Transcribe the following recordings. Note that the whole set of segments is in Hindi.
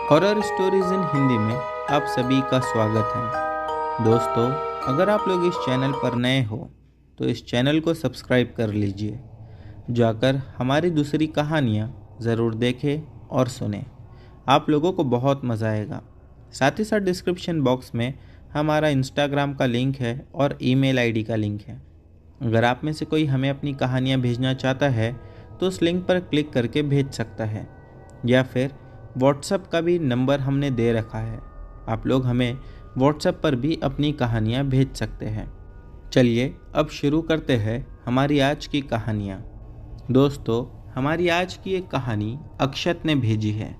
हॉरर स्टोरीज इन हिंदी में आप सभी का स्वागत है। दोस्तों, अगर आप लोग इस चैनल पर नए हो तो इस चैनल को सब्सक्राइब कर लीजिए। जाकर हमारी दूसरी कहानियाँ ज़रूर देखें और सुनें। आप लोगों को बहुत मज़ा आएगा। साथ ही साथ डिस्क्रिप्शन बॉक्स में हमारा इंस्टाग्राम का लिंक है और ईमेल आईडी का लिंक है। अगर आप में से कोई हमें अपनी कहानियाँ भेजना चाहता है तो उस लिंक पर क्लिक करके भेज सकता है, या फिर व्हाट्सएप का भी नंबर हमने दे रखा है। आप लोग हमें व्हाट्सएप पर भी अपनी कहानियाँ भेज सकते हैं। चलिए अब शुरू करते हैं हमारी आज की कहानियाँ। दोस्तों, हमारी आज की एक कहानी अक्षत ने भेजी है।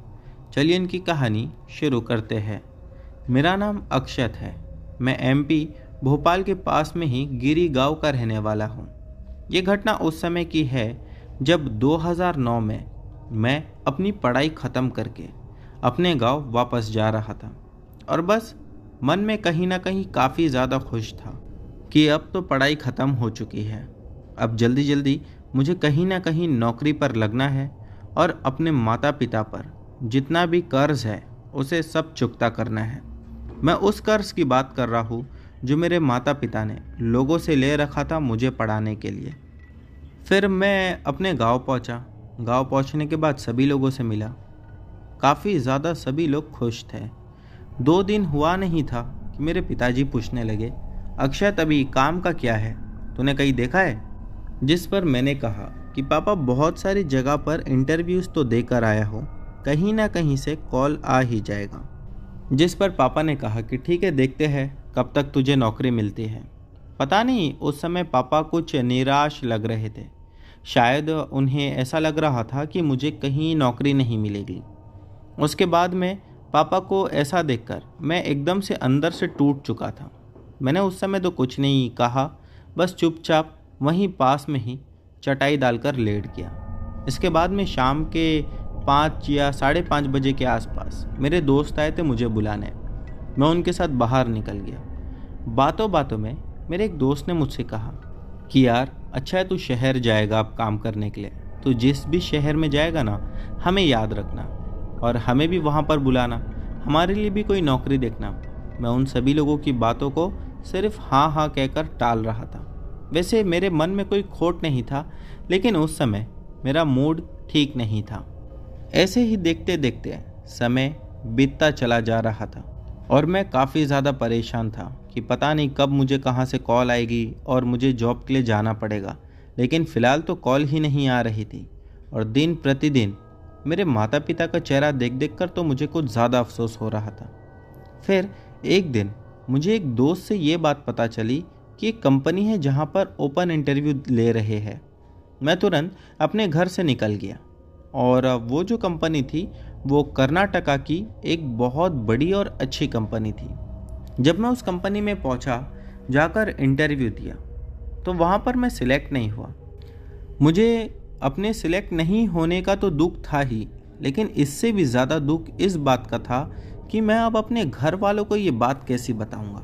चलिए इनकी कहानी शुरू करते हैं। मेरा नाम अक्षत है। मैं एमपी भोपाल के पास में ही गिरी गांव का रहने वाला हूँ। ये घटना उस समय की है जब 2009 में मैं अपनी पढ़ाई ख़त्म करके अपने गांव वापस जा रहा था और बस मन में कहीं ना कहीं काफ़ी ज़्यादा खुश था कि अब तो पढ़ाई ख़त्म हो चुकी है। अब जल्दी जल्दी मुझे कहीं ना कहीं नौकरी पर लगना है और अपने माता पिता पर जितना भी कर्ज है उसे सब चुकता करना है। मैं उस कर्ज की बात कर रहा हूँ जो मेरे माता पिता ने लोगों से ले रखा था मुझे पढ़ाने के लिए। फिर मैं अपने गांव पहुंचा। गांव पहुंचने के बाद सभी लोगों से मिला। काफ़ी ज़्यादा सभी लोग खुश थे। 2 दिन हुआ नहीं था कि मेरे पिताजी पूछने लगे, अक्षत अभी काम का क्या है, तूने कहीं देखा है? जिस पर मैंने कहा कि पापा बहुत सारी जगह पर इंटरव्यूज़ तो देकर आया हूँ, कहीं ना कहीं से कॉल आ ही जाएगा। जिस पर पापा ने कहा कि ठीक है, देखते हैं कब तक तुझे नौकरी मिलती है। पता नहीं, उस समय पापा कुछ निराश लग रहे थे। शायद उन्हें ऐसा लग रहा था कि मुझे कहीं नौकरी नहीं मिलेगी। उसके बाद में पापा को ऐसा देखकर मैं एकदम से अंदर से टूट चुका था। मैंने उस समय तो कुछ नहीं कहा, बस चुपचाप वहीं पास में ही चटाई डालकर लेट गया। इसके बाद में शाम के 5 या 5:30 बजे के आसपास मेरे दोस्त आए थे मुझे बुलाने। मैं उनके साथ बाहर निकल गया। बातों बातों में मेरे एक दोस्त ने मुझसे कहा कि यार, अच्छा है तू शहर जाएगा अब काम करने के लिए, तो जिस भी शहर में जाएगा ना, हमें याद रखना और हमें भी वहाँ पर बुलाना, हमारे लिए भी कोई नौकरी देखना। मैं उन सभी लोगों की बातों को सिर्फ हाँ हाँ कहकर टाल रहा था। वैसे मेरे मन में कोई खोट नहीं था, लेकिन उस समय मेरा मूड ठीक नहीं था। ऐसे ही देखते देखते समय बीतता चला जा रहा था और मैं काफ़ी ज़्यादा परेशान था कि पता नहीं कब मुझे कहाँ से कॉल आएगी और मुझे जॉब के लिए जाना पड़ेगा। लेकिन फ़िलहाल तो कॉल ही नहीं आ रही थी और दिन प्रतिदिन मेरे माता पिता का चेहरा देख देख कर तो मुझे कुछ ज़्यादा अफसोस हो रहा था। फिर एक दिन मुझे एक दोस्त से ये बात पता चली कि एक कंपनी है जहाँ पर ओपन इंटरव्यू ले रहे हैं। मैं तुरंत अपने घर से निकल गया और वो जो कंपनी थी वो कर्नाटका की एक बहुत बड़ी और अच्छी कंपनी थी। जब मैं उस कंपनी में पहुंचा, जाकर इंटरव्यू दिया, तो वहाँ पर मैं सिलेक्ट नहीं हुआ। मुझे अपने सिलेक्ट नहीं होने का तो दुख था ही, लेकिन इससे भी ज़्यादा दुख इस बात का था कि मैं अब अपने घर वालों को ये बात कैसे बताऊंगा।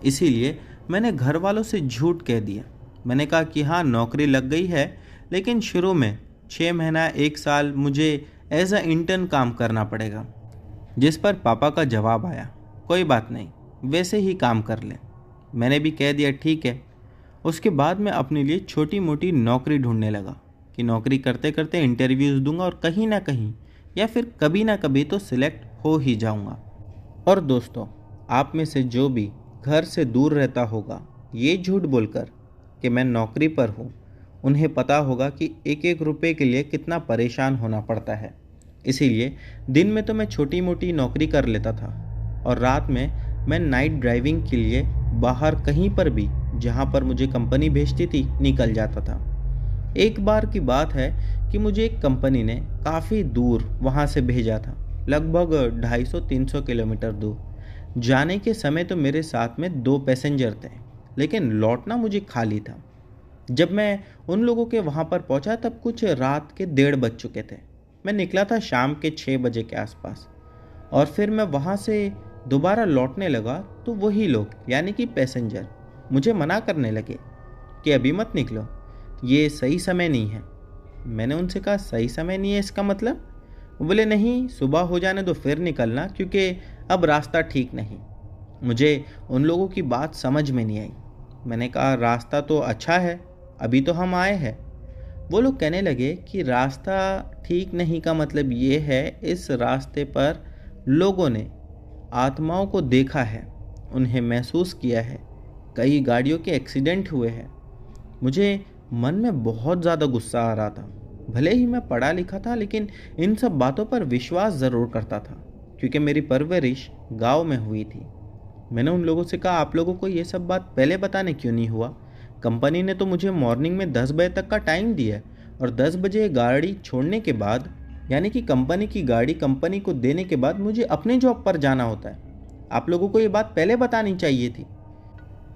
इसीलिए मैंने घर वालों से झूठ कह दिया। मैंने कहा कि हाँ, नौकरी लग गई है, लेकिन शुरू में 6 महीना 1 साल मुझे एज अ इंटर्न काम करना पड़ेगा। जिस पर पापा का जवाब आया, कोई बात नहीं, वैसे ही काम कर ले। मैंने भी कह दिया ठीक है। उसके बाद मैं अपने लिए छोटी मोटी नौकरी ढूंढने लगा कि नौकरी करते करते इंटरव्यूज़ दूंगा और कहीं ना कहीं या फिर कभी ना कभी तो सिलेक्ट हो ही जाऊंगा। और दोस्तों, आप में से जो भी घर से दूर रहता होगा ये झूठ बोलकर कि मैं नौकरी पर हूँ, उन्हें पता होगा कि एक एक रुपये के लिए कितना परेशान होना पड़ता है। इसीलिए दिन में तो मैं छोटी मोटी नौकरी कर लेता था और रात में मैं नाइट ड्राइविंग के लिए बाहर कहीं पर भी जहाँ पर मुझे कंपनी भेजती थी निकल जाता था। एक बार की बात है कि मुझे एक कंपनी ने काफ़ी दूर वहाँ से भेजा था, लगभग 250-300 किलोमीटर दूर। जाने के समय तो मेरे साथ में 2 पैसेंजर थे, लेकिन लौटना मुझे खाली था। जब मैं उन लोगों के वहाँ पर पहुँचा तब कुछ रात के 1:30 बज चुके थे। मैं निकला था शाम के 6 बजे के आसपास और फिर मैं वहाँ से दोबारा लौटने लगा तो वही लोग यानी कि पैसेंजर मुझे मना करने लगे कि अभी मत निकलो, ये सही समय नहीं है। मैंने उनसे कहा सही समय नहीं है इसका मतलब? वो बोले नहीं, सुबह हो जाने दो फिर निकलना, क्योंकि अब रास्ता ठीक नहीं। मुझे उन लोगों की बात समझ में नहीं आई। मैंने कहा रास्ता तो अच्छा है, अभी तो हम आए हैं। वो लोग कहने लगे कि रास्ता ठीक नहीं का मतलब ये है, इस रास्ते पर लोगों ने आत्माओं को देखा है, उन्हें महसूस किया है, कई गाड़ियों के एक्सीडेंट हुए हैं। मुझे मन में बहुत ज़्यादा गुस्सा आ रहा था। भले ही मैं पढ़ा लिखा था, लेकिन इन सब बातों पर विश्वास ज़रूर करता था, क्योंकि मेरी परवरिश गांव में हुई थी। मैंने उन लोगों से कहा आप लोगों को ये सब बात पहले बताने क्यों नहीं हुआ? कंपनी ने तो मुझे मॉर्निंग में 10 बजे तक का टाइम दिया है, और 10 बजे गाड़ी छोड़ने के बाद, यानी कि कंपनी की गाड़ी कंपनी को देने के बाद मुझे अपने जॉब पर जाना होता है। आप लोगों को ये बात पहले बतानी चाहिए थी।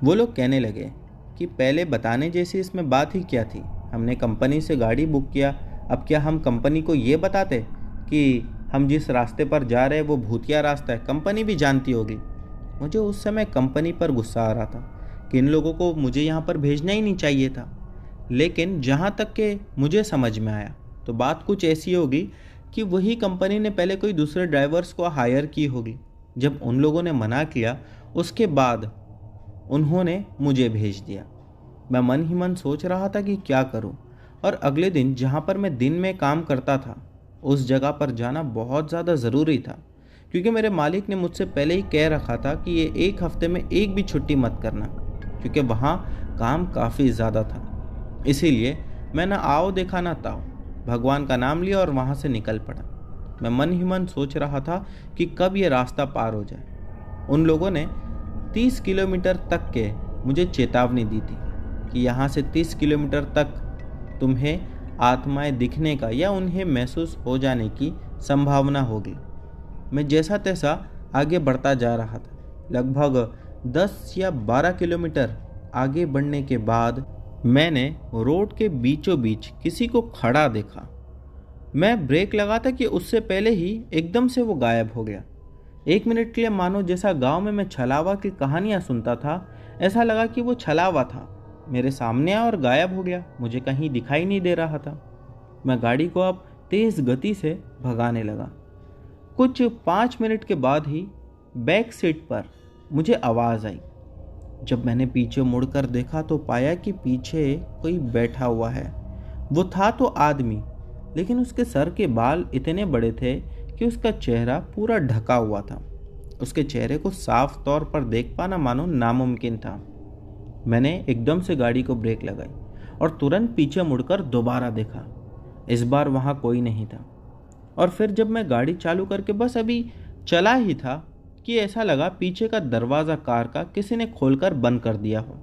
वो लोग कहने लगे कि पहले बताने जैसी इसमें बात ही क्या थी, हमने कंपनी से गाड़ी बुक किया, अब क्या हम कंपनी को ये बताते कि हम जिस रास्ते पर जा रहे हैं वो भूतिया रास्ता है, कंपनी भी जानती होगी। मुझे उस समय कंपनी पर गुस्सा आ रहा था कि इन लोगों को मुझे यहाँ पर भेजना ही नहीं चाहिए था। लेकिन जहाँ तक के मुझे समझ में आया तो बात कुछ ऐसी होगी कि वही कंपनी ने पहले कोई दूसरे ड्राइवर्स को हायर की होगी। जब उन लोगों ने मना किया, उसके बाद उन्होंने मुझे भेज दिया। मैं मन ही मन सोच रहा था कि क्या करूं, और अगले दिन जहां पर मैं दिन में काम करता था उस जगह पर जाना बहुत ज़्यादा ज़रूरी था, क्योंकि मेरे मालिक ने मुझसे पहले ही कह रखा था कि ये एक हफ्ते में एक भी छुट्टी मत करना, क्योंकि वहाँ काम काफ़ी ज़्यादा था। इसीलिए मैं ना आओ देखा ना ताओ, भगवान का नाम लिया और वहाँ से निकल पड़ा। मैं मन ही मन सोच रहा था कि कब ये रास्ता पार हो जाए। उन लोगों ने 30 किलोमीटर तक के मुझे चेतावनी दी थी कि यहाँ से 30 किलोमीटर तक तुम्हें आत्माएं दिखने का या उन्हें महसूस हो जाने की संभावना होगी। मैं जैसा तैसा आगे बढ़ता जा रहा था। लगभग 10 या 12 किलोमीटर आगे बढ़ने के बाद मैंने रोड के बीचों बीच किसी को खड़ा देखा। मैं ब्रेक लगाता कि उससे पहले ही एकदम से वो गायब हो गया। 1 मिनट के लिए मानो जैसा गांव में मैं छलावा की कहानियां सुनता था, ऐसा लगा कि वो छलावा था, मेरे सामने आया और गायब हो गया। मुझे कहीं दिखाई नहीं दे रहा था। मैं गाड़ी को अब तेज गति से भगाने लगा। कुछ 5 मिनट के बाद ही बैक सीट पर मुझे आवाज़ आई। जब मैंने पीछे मुड़कर देखा तो पाया कि पीछे कोई बैठा हुआ है। वो था तो आदमी, लेकिन उसके सर के बाल इतने बड़े थे कि उसका चेहरा पूरा ढका हुआ था। उसके चेहरे को साफ तौर पर देख पाना मानो नामुमकिन था। मैंने एकदम से गाड़ी को ब्रेक लगाई और तुरंत पीछे मुड़कर दोबारा देखा। इस बार वहाँ कोई नहीं था। और फिर जब मैं गाड़ी चालू करके बस अभी चला ही था कि ऐसा लगा पीछे का दरवाज़ा कार का किसी ने खोलकर बंद कर दिया हो।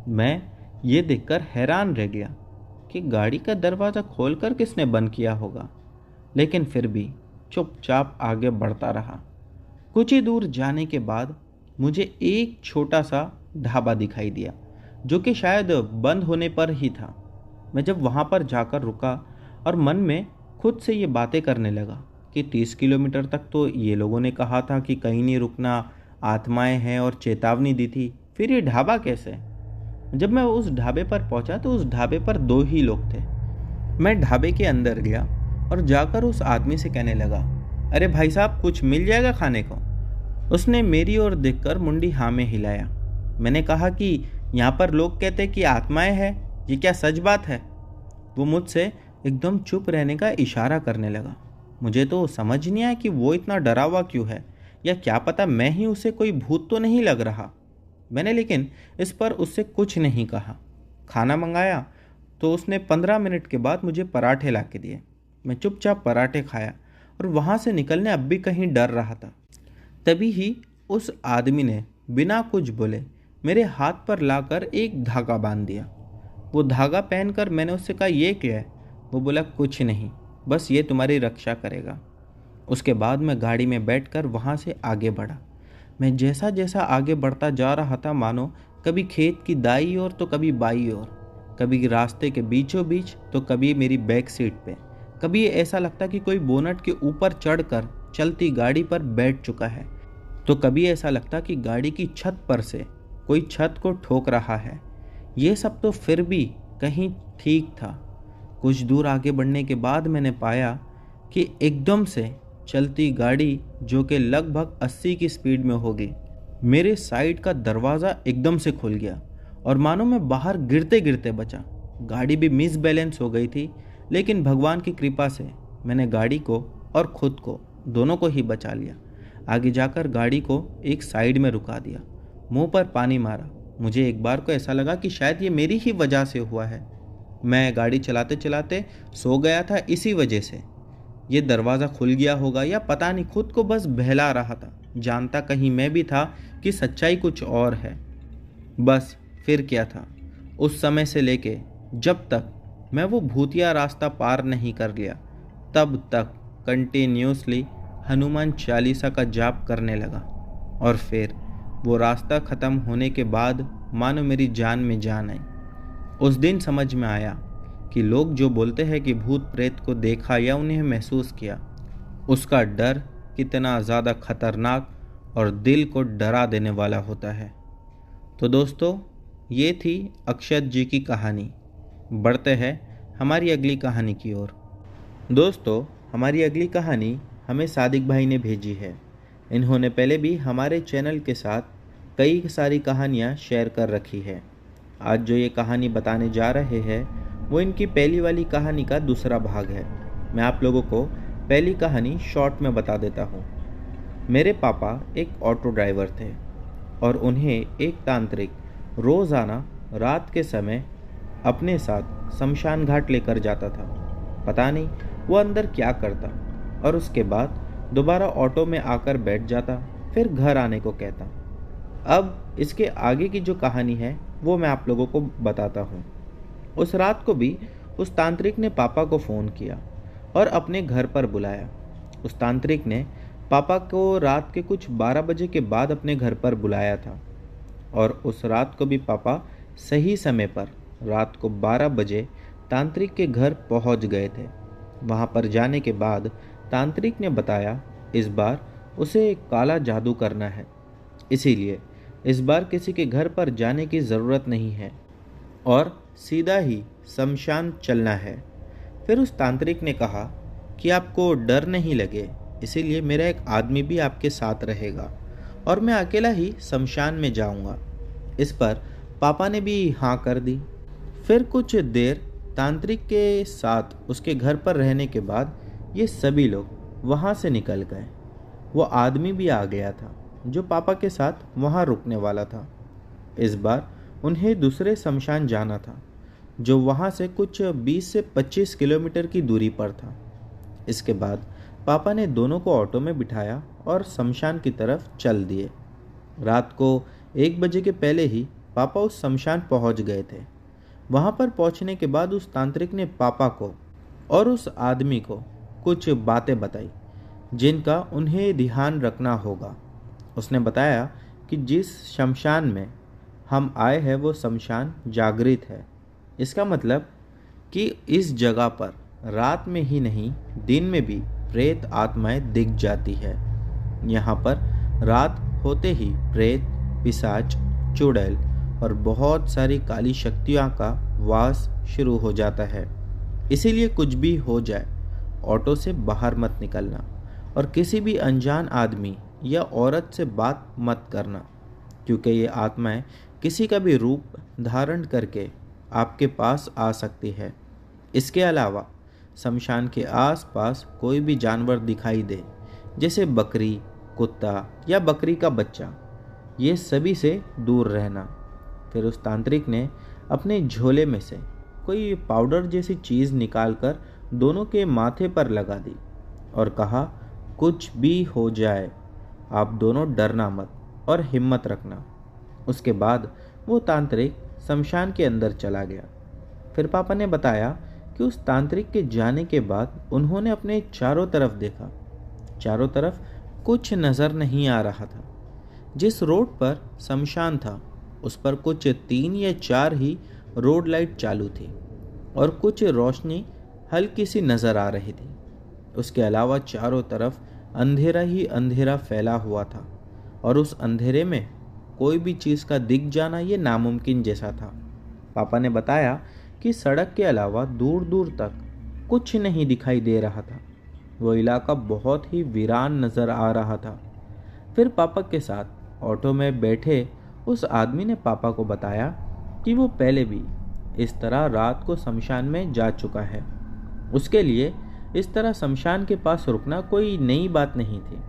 मैं ये देखकर हैरान रह गया कि गाड़ी का दरवाज़ा खोलकर किसने बंद किया होगा, लेकिन फिर भी चुपचाप आगे बढ़ता रहा। कुछ ही दूर जाने के बाद मुझे एक छोटा सा ढाबा दिखाई दिया, जो कि शायद बंद होने पर ही था। मैं जब वहाँ पर जाकर रुका और मन में खुद से ये बातें करने लगा कि 30 किलोमीटर तक तो ये लोगों ने कहा था कि कहीं नहीं रुकना, आत्माएं हैं और चेतावनी दी थी, फिर ये ढाबा कैसे? जब मैं उस ढाबे पर पहुंचा तो उस ढाबे पर 2 ही लोग थे। मैं ढाबे के अंदर गया और जाकर उस आदमी से कहने लगा, अरे भाई साहब, कुछ मिल जाएगा खाने को? उसने मेरी ओर देखकर मुंडी हाँ में हिलाया। मैंने कहा कि यहाँ पर लोग कहते कि आत्माएं हैं, ये क्या सच बात है? वो मुझसे एकदम चुप रहने का इशारा करने लगा। मुझे तो समझ नहीं आया कि वो इतना डरा हुआ क्यों है, या क्या पता मैं ही उसे कोई भूत तो नहीं लग रहा। मैंने लेकिन इस पर उससे कुछ नहीं कहा। खाना मंगाया तो उसने 15 मिनट के बाद मुझे पराठे ला के दिए। मैं चुपचाप पराठे खाया और वहाँ से निकलने अब भी कहीं डर रहा था। तभी ही उस आदमी ने बिना कुछ बोले मेरे हाथ पर लाकर एक धागा बांध दिया। वो धागा पहनकर मैंने उससे कहा, ये क्या है? वो बोला, कुछ नहीं, बस ये तुम्हारी रक्षा करेगा। उसके बाद मैं गाड़ी में बैठकर वहाँ से आगे बढ़ा। मैं जैसा जैसा आगे बढ़ता जा रहा था मानो कभी खेत की दाई ओर तो कभी बाई ओर, कभी रास्ते के बीचों बीच तो कभी मेरी बैक सीट पे, कभी ऐसा लगता कि कोई बोनट के ऊपर चढ़कर चलती गाड़ी पर बैठ चुका है, तो कभी ऐसा लगता कि गाड़ी की छत पर से कोई छत को ठोक रहा है। ये सब तो फिर भी कहीं ठीक था। कुछ दूर आगे बढ़ने के बाद मैंने पाया कि एकदम से चलती गाड़ी, जो कि लगभग 80 की स्पीड में होगी, मेरे साइड का दरवाज़ा एकदम से खुल गया और मानो मैं बाहर गिरते गिरते बचा। गाड़ी भी मिस बैलेंस हो गई थी, लेकिन भगवान की कृपा से मैंने गाड़ी को और खुद को, दोनों को ही बचा लिया। आगे जाकर गाड़ी को एक साइड में रुका दिया, मुंह पर पानी मारा। मुझे एक बार को ऐसा लगा कि शायद ये मेरी ही वजह से हुआ है। मैं गाड़ी चलाते चलाते सो गया था, इसी वजह से ये दरवाज़ा खुल गया होगा, या पता नहीं, खुद को बस बहला रहा था। जानता कहीं मैं भी था कि सच्चाई कुछ और है। बस फिर क्या था, उस समय से लेके जब तक मैं वो भूतिया रास्ता पार नहीं कर लिया, तब तक कंटिन्यूसली हनुमान चालीसा का जाप करने लगा। और फिर वो रास्ता ख़त्म होने के बाद मानो मेरी जान में जान आई। उस दिन समझ में आया कि लोग जो बोलते हैं कि भूत प्रेत को देखा या उन्हें महसूस किया, उसका डर कितना ज़्यादा खतरनाक और दिल को डरा देने वाला होता है। तो दोस्तों, ये थी अक्षत जी की कहानी। बढ़ते हैं हमारी अगली कहानी की ओर। दोस्तों, हमारी अगली कहानी हमें सादिक भाई ने भेजी है। इन्होंने पहले भी हमारे चैनल के साथ कई सारी कहानियाँ शेयर कर रखी है। आज जो ये कहानी बताने जा रहे हैं वो इनकी पहली वाली कहानी का दूसरा भाग है। मैं आप लोगों को पहली कहानी शॉर्ट में बता देता हूँ। मेरे पापा एक ऑटो ड्राइवर थे और उन्हें एक तांत्रिक रोज़ाना रात के समय अपने साथ शमशान घाट लेकर जाता था। पता नहीं वो अंदर क्या करता, और उसके बाद दोबारा ऑटो में आकर बैठ जाता, फिर घर आने को कहता। अब इसके आगे की जो कहानी है वो मैं आप लोगों को बताता हूँ। उस रात को भी उस तांत्रिक ने पापा को फ़ोन किया और अपने घर पर बुलाया। उस तांत्रिक ने पापा को रात के कुछ 12 बजे के बाद अपने घर पर बुलाया था, और उस रात को भी पापा सही समय पर रात को 12 बजे तांत्रिक के घर पहुंच गए थे। वहां पर जाने के बाद तांत्रिक ने बताया इस बार उसे काला जादू करना है, इसीलिए इस बार किसी के घर पर जाने की ज़रूरत नहीं है और सीधा ही शमशान चलना है। फिर उस तांत्रिक ने कहा कि आपको डर नहीं लगे, इसीलिए मेरा एक आदमी भी आपके साथ रहेगा और मैं अकेला ही शमशान में जाऊंगा। इस पर पापा ने भी हाँ कर दी। फिर कुछ देर तांत्रिक के साथ उसके घर पर रहने के बाद ये सभी लोग वहाँ से निकल गए। वो आदमी भी आ गया था जो पापा के साथ वहाँ रुकने वाला था। इस बार उन्हें दूसरे शमशान जाना था जो वहाँ से कुछ 20 से 25 किलोमीटर की दूरी पर था। इसके बाद पापा ने दोनों को ऑटो में बिठाया और शमशान की तरफ चल दिए। रात को 1 बजे के पहले ही पापा उस शमशान पहुँच गए थे। वहाँ पर पहुँचने के बाद उस तांत्रिक ने पापा को और उस आदमी को कुछ बातें बताई जिनका उन्हें ध्यान रखना होगा। उसने बताया कि जिस शमशान में हम आए हैं वो शमशान जागृत है। इसका मतलब कि इस जगह पर रात में ही नहीं, दिन में भी प्रेत आत्माएं दिख जाती है। यहाँ पर रात होते ही प्रेत, पिशाच, चुड़ैल और बहुत सारी काली शक्तियों का वास शुरू हो जाता है। इसीलिए कुछ भी हो जाए, ऑटो से बाहर मत निकलना और किसी भी अनजान आदमी या औरत से बात मत करना, क्योंकि ये आत्माएं किसी का भी रूप धारण करके आपके पास आ सकती है। इसके अलावा शमशान के आसपास कोई भी जानवर दिखाई दे, जैसे बकरी, कुत्ता या बकरी का बच्चा, ये सभी से दूर रहना। फिर उस तांत्रिक ने अपने झोले में से कोई पाउडर जैसी चीज़ निकालकर दोनों के माथे पर लगा दी और कहा, कुछ भी हो जाए आप दोनों डरना मत और हिम्मत रखना। उसके बाद वो तांत्रिक शमशान के अंदर चला गया। फिर पापा ने बताया कि उस तांत्रिक के जाने के बाद उन्होंने अपने चारों तरफ देखा। चारों तरफ कुछ नज़र नहीं आ रहा था। जिस रोड पर शमशान था उस पर कुछ 3 या 4 ही रोड लाइट चालू थी और कुछ रोशनी हल्की सी नज़र आ रही थी। उसके अलावा चारों तरफ अंधेरा ही अंधेरा फैला हुआ था और उस अंधेरे में कोई भी चीज़ का दिख जाना ये नामुमकिन जैसा था। पापा ने बताया कि सड़क के अलावा दूर दूर तक कुछ नहीं दिखाई दे रहा था। वो इलाका बहुत ही वीरान नज़र आ रहा था। फिर पापा के साथ ऑटो में बैठे उस आदमी ने पापा को बताया कि वो पहले भी इस तरह रात को शमशान में जा चुका है। उसके लिए इस तरह शमशान के पास रुकना कोई नई बात नहीं थी।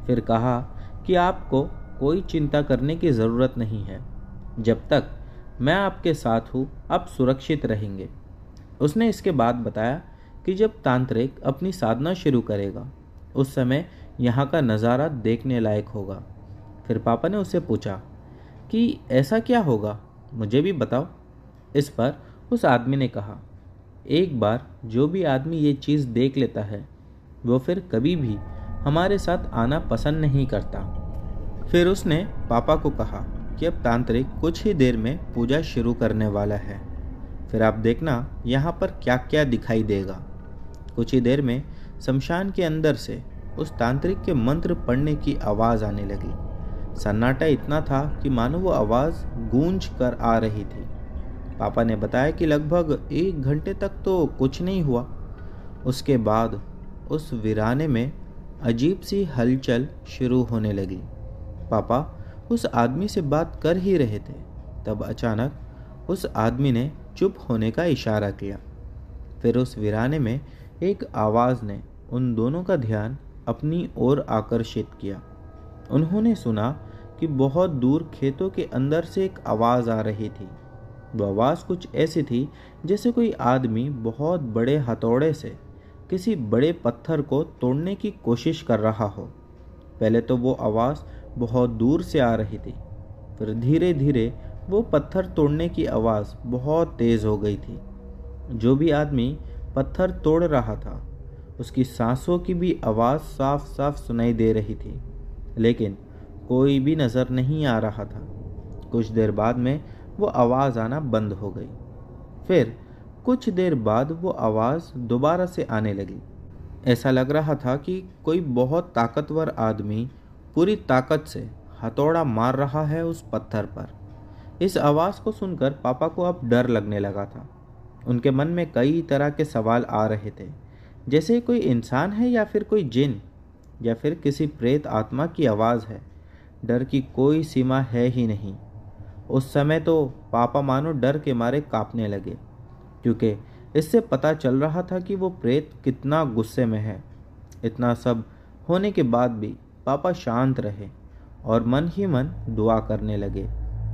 फिर कहा कि आपको कोई चिंता करने की ज़रूरत नहीं है, जब तक मैं आपके साथ हूँ आप सुरक्षित रहेंगे। उसने इसके बाद बताया कि जब तांत्रिक अपनी साधना शुरू करेगा उस समय यहाँ का नज़ारा देखने लायक होगा। फिर पापा ने उससे पूछा कि ऐसा क्या होगा, मुझे भी बताओ। इस पर उस आदमी ने कहा, एक बार जो भी आदमी ये चीज़ देख लेता है वो फिर कभी भी हमारे साथ आना पसंद नहीं करता। फिर उसने पापा को कहा कि अब तांत्रिक कुछ ही देर में पूजा शुरू करने वाला है, फिर आप देखना यहाँ पर क्या क्या दिखाई देगा। कुछ ही देर में शमशान के अंदर से उस तांत्रिक के मंत्र पढ़ने की आवाज़ आने लगी। सन्नाटा इतना था कि मानो वो आवाज़ गूंज कर आ रही थी। पापा ने बताया कि लगभग 1 घंटे तक तो कुछ नहीं हुआ। उसके बाद उस वीराने में अजीब सी हलचल शुरू होने लगी। पापा उस आदमी से बात कर ही रहे थे, तब अचानक उस आदमी ने चुप होने का इशारा किया। फिर उस वीराने में एक आवाज़ ने उन दोनों का ध्यान अपनी ओर आकर्षित किया। उन्होंने सुना कि बहुत दूर खेतों के अंदर से एक आवाज़ आ रही थी। वो आवाज़ कुछ ऐसी थी जैसे कोई आदमी बहुत बड़े हथौड़े से किसी बड़े पत्थर को तोड़ने की कोशिश कर रहा हो। पहले तो वो आवाज़ बहुत दूर से आ रही थी, फिर धीरे धीरे वो पत्थर तोड़ने की आवाज़ बहुत तेज़ हो गई थी। जो भी आदमी पत्थर तोड़ रहा था उसकी सांसों की भी आवाज़ साफ साफ सुनाई दे रही थी, लेकिन कोई भी नज़र नहीं आ रहा था। कुछ देर बाद में वो आवाज़ आना बंद हो गई। फिर कुछ देर बाद वो आवाज़ दोबारा से आने लगी। ऐसा लग रहा था कि कोई बहुत ताकतवर आदमी पूरी ताकत से हथौड़ा मार रहा है उस पत्थर पर। इस आवाज़ को सुनकर पापा को अब डर लगने लगा था। उनके मन में कई तरह के सवाल आ रहे थे, जैसे कोई इंसान है या फिर कोई जिन या फिर किसी प्रेत आत्मा की आवाज़ है। डर की कोई सीमा है ही नहीं। उस समय तो पापा मानो डर के मारे कांपने लगे, क्योंकि इससे पता चल रहा था कि वो प्रेत कितना गुस्से में है। इतना सब होने के बाद भी पापा शांत रहे और मन ही मन दुआ करने लगे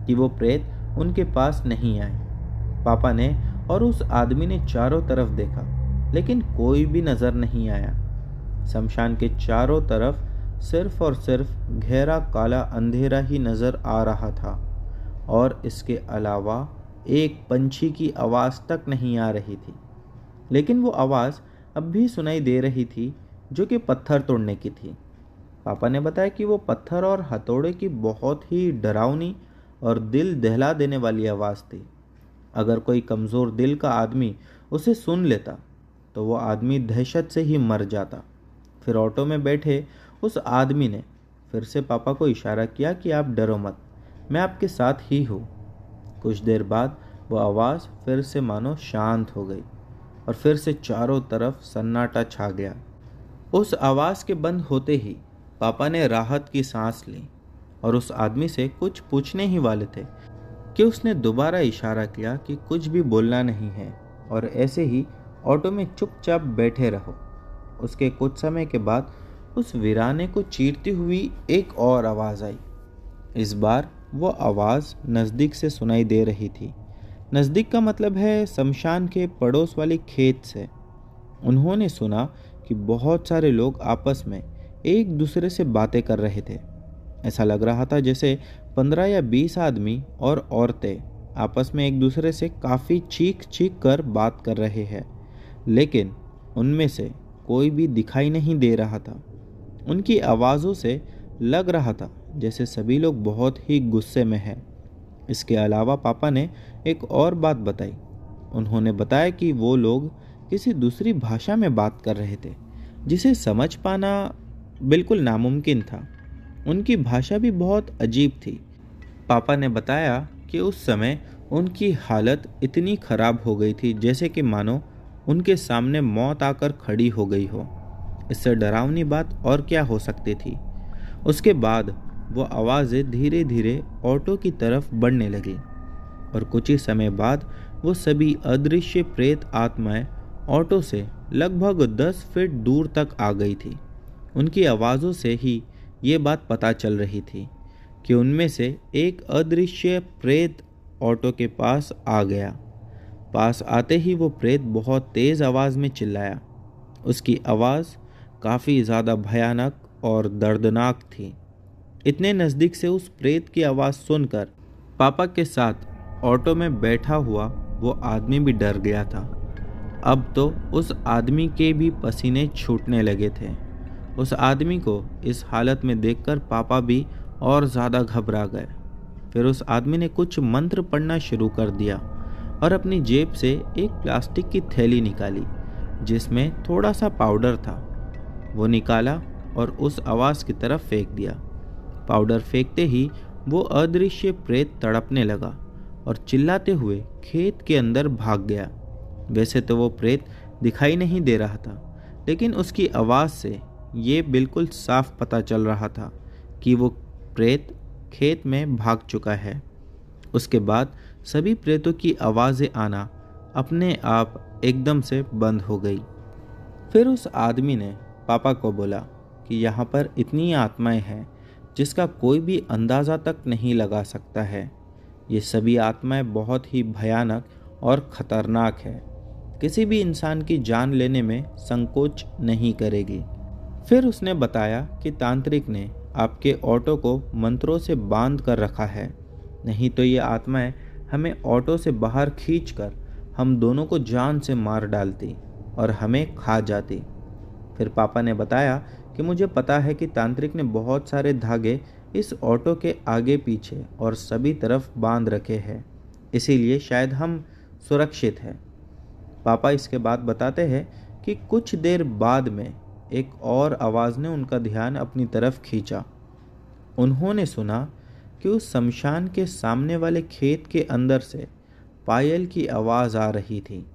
कि वो प्रेत उनके पास नहीं आए। पापा ने और उस आदमी ने चारों तरफ देखा, लेकिन कोई भी नज़र नहीं आया। शमशान के चारों तरफ सिर्फ और सिर्फ गहरा काला अंधेरा ही नज़र आ रहा था, और इसके अलावा एक पंछी की आवाज़ तक नहीं आ रही थी। लेकिन वो आवाज़ अब भी सुनाई दे रही थी, जो कि पत्थर तोड़ने की थी। पापा ने बताया कि वो पत्थर और हथौड़े की बहुत ही डरावनी और दिल दहला देने वाली आवाज़ थी। अगर कोई कमज़ोर दिल का आदमी उसे सुन लेता तो वो आदमी दहशत से ही मर जाता। फिर ऑटो में बैठे उस आदमी ने फिर से पापा को इशारा किया कि आप डरो मत, मैं आपके साथ ही हूँ। कुछ देर बाद वो आवाज़ फिर से मानो शांत हो गई और फिर से चारों तरफ सन्नाटा छा गया। उस आवाज़ के बंद होते ही पापा ने राहत की सांस ली और उस आदमी से कुछ पूछने ही वाले थे कि उसने दोबारा इशारा किया कि कुछ भी बोलना नहीं है और ऐसे ही ऑटो में चुपचाप बैठे रहो। उसके कुछ समय के बाद उस वीराने को चीरती हुई एक और आवाज़ आई। इस बार वो आवाज़ नज़दीक से सुनाई दे रही थी। नज़दीक का मतलब है शमशान के पड़ोस वाली खेत से। उन्होंने सुना कि बहुत सारे लोग आपस में एक दूसरे से बातें कर रहे थे। ऐसा लग रहा था जैसे 15 या 20 आदमी और औरतें आपस में एक दूसरे से काफ़ी चीख चीख कर बात कर रहे हैं, लेकिन उनमें से कोई भी दिखाई नहीं दे रहा था। उनकी आवाज़ों से लग रहा था जैसे सभी लोग बहुत ही गुस्से में हैं। इसके अलावा पापा ने एक और बात बताई। उन्होंने बताया कि वो लोग किसी दूसरी भाषा में बात कर रहे थे, जिसे समझ पाना बिल्कुल नामुमकिन था। उनकी भाषा भी बहुत अजीब थी। पापा ने बताया कि उस समय उनकी हालत इतनी ख़राब हो गई थी जैसे कि मानो उनके सामने मौत आकर खड़ी हो गई हो। इससे डरावनी बात और क्या हो सकती थी। उसके बाद वो आवाज़ें धीरे धीरे ऑटो की तरफ बढ़ने लगी और कुछ ही समय बाद वो सभी अदृश्य प्रेत आत्माएं ऑटो से लगभग 10 फीट दूर तक आ गई थी। उनकी आवाज़ों से ही ये बात पता चल रही थी कि उनमें से एक अदृश्य प्रेत ऑटो के पास आ गया। पास आते ही वो प्रेत बहुत तेज़ आवाज़ में चिल्लाया। उसकी आवाज़ काफ़ी ज़्यादा भयानक और दर्दनाक थी। इतने नज़दीक से उस प्रेत की आवाज़ सुनकर पापा के साथ ऑटो में बैठा हुआ वो आदमी भी डर गया था। अब तो उस आदमी के भी पसीने छूटने लगे थे। उस आदमी को इस हालत में देखकर पापा भी और ज़्यादा घबरा गए। फिर उस आदमी ने कुछ मंत्र पढ़ना शुरू कर दिया और अपनी जेब से एक प्लास्टिक की थैली निकाली जिसमें थोड़ा सा पाउडर था। वो निकाला और उस आवाज़ की तरफ फेंक दिया। पाउडर फेंकते ही वो अदृश्य प्रेत तड़पने लगा और चिल्लाते हुए खेत के अंदर भाग गया। वैसे तो वो प्रेत दिखाई नहीं दे रहा था, लेकिन उसकी आवाज़ से ये बिल्कुल साफ पता चल रहा था कि वो प्रेत खेत में भाग चुका है। उसके बाद सभी प्रेतों की आवाज़ें आना अपने आप एकदम से बंद हो गई। फिर उस आदमी ने पापा को बोला कि यहाँ पर इतनी आत्माएं हैं जिसका कोई भी अंदाज़ा तक नहीं लगा सकता है। ये सभी आत्माएं बहुत ही भयानक और ख़तरनाक है। किसी भी इंसान की जान लेने में संकोच नहीं करेगी। फिर उसने बताया कि तांत्रिक ने आपके ऑटो को मंत्रों से बांध कर रखा है, नहीं तो ये आत्माएं हमें ऑटो से बाहर खींचकर हम दोनों को जान से मार डालती और हमें खा जाती। फिर पापा ने बताया कि मुझे पता है कि तांत्रिक ने बहुत सारे धागे इस ऑटो के आगे पीछे और सभी तरफ बांध रखे हैं, इसीलिए शायद हम सुरक्षित हैं। पापा इसके बाद बताते हैं कि कुछ देर बाद में एक और आवाज़ ने उनका ध्यान अपनी तरफ खींचा। उन्होंने सुना कि उस शमशान के सामने वाले खेत के अंदर से पायल की आवाज़ आ रही थी।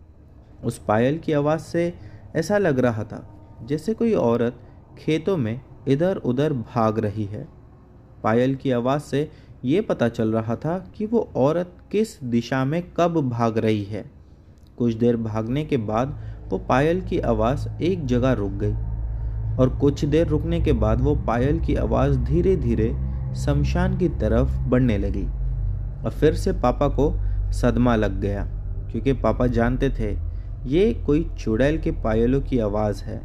उस पायल की आवाज़ से ऐसा लग रहा था जैसे कोई औरत खेतों में इधर उधर भाग रही है। पायल की आवाज़ से ये पता चल रहा था कि वो औरत किस दिशा में कब भाग रही है। कुछ देर भागने के बाद वो पायल की आवाज़ एक जगह रुक गई और कुछ देर रुकने के बाद वो पायल की आवाज़ धीरे धीरे शमशान की तरफ बढ़ने लगी। और फिर से पापा को सदमा लग गया, क्योंकि पापा जानते थे ये कोई चुड़ैल के पायलों की आवाज़ है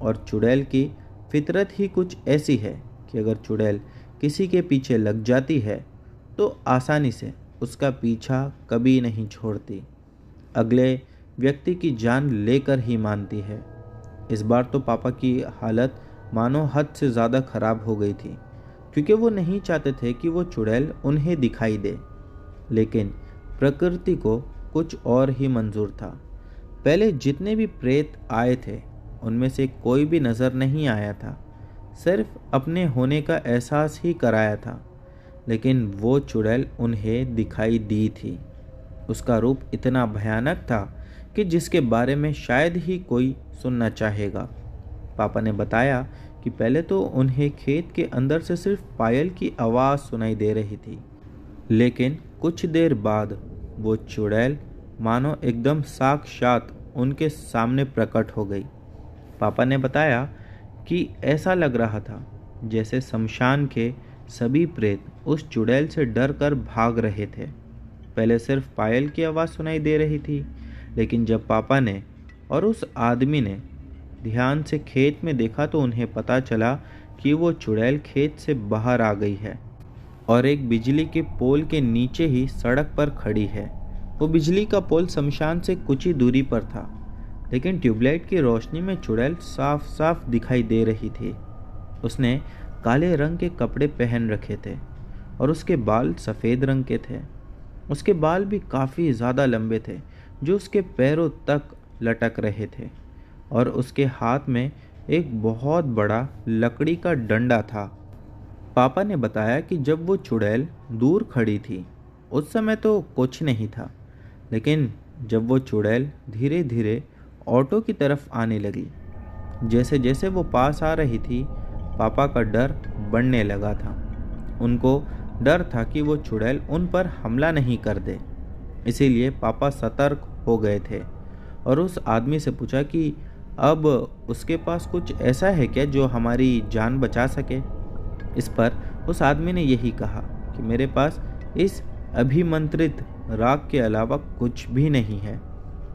और चुड़ैल की फितरत ही कुछ ऐसी है कि अगर चुड़ैल किसी के पीछे लग जाती है तो आसानी से उसका पीछा कभी नहीं छोड़ती, अगले व्यक्ति की जान लेकर ही मानती है। इस बार तो पापा की हालत मानो हद से ज़्यादा खराब हो गई थी, क्योंकि वो नहीं चाहते थे कि वो चुड़ैल उन्हें दिखाई दे, लेकिन प्रकृति को कुछ और ही मंजूर था। पहले जितने भी प्रेत आए थे उनमें से कोई भी नज़र नहीं आया था, सिर्फ अपने होने का एहसास ही कराया था, लेकिन वो चुड़ैल उन्हें दिखाई दी थी। उसका रूप इतना भयानक था कि जिसके बारे में शायद ही कोई सुनना चाहेगा। पापा ने बताया कि पहले तो उन्हें खेत के अंदर से सिर्फ पायल की आवाज़ सुनाई दे रही थी, लेकिन कुछ देर बाद वो चुड़ैल मानो एकदम साक्षात उनके सामने प्रकट हो गई। पापा ने बताया कि ऐसा लग रहा था जैसे शमशान के सभी प्रेत उस चुड़ैल से डर कर भाग रहे थे। पहले सिर्फ पायल की आवाज़ सुनाई दे रही थी, लेकिन जब पापा ने और उस आदमी ने ध्यान से खेत में देखा तो उन्हें पता चला कि वो चुड़ैल खेत से बाहर आ गई है और एक बिजली के पोल के नीचे ही सड़क पर खड़ी है। वो बिजली का पोल शमशान से कुछ ही दूरी पर था, लेकिन ट्यूबलाइट की रोशनी में चुड़ैल साफ साफ दिखाई दे रही थी। उसने काले रंग के कपड़े पहन रखे थे और उसके बाल सफ़ेद रंग के थे। उसके बाल भी काफ़ी ज़्यादा लंबे थे जो उसके पैरों तक लटक रहे थे, और उसके हाथ में एक बहुत बड़ा लकड़ी का डंडा था। पापा ने बताया कि जब वो चुड़ैल दूर खड़ी थी उस समय तो कुछ नहीं था, लेकिन जब वो चुड़ैल धीरे धीरे ऑटो की तरफ आने लगी जैसे जैसे वो पास आ रही थी, पापा का डर बढ़ने लगा था। उनको डर था कि वो चुड़ैल उन पर हमला नहीं कर दे। इसीलिए पापा सतर्क हो गए थे और उस आदमी से पूछा कि अब उसके पास कुछ ऐसा है क्या जो हमारी जान बचा सके। इस पर उस आदमी ने यही कहा कि मेरे पास इस अभिमंत्रित राग के अलावा कुछ भी नहीं है।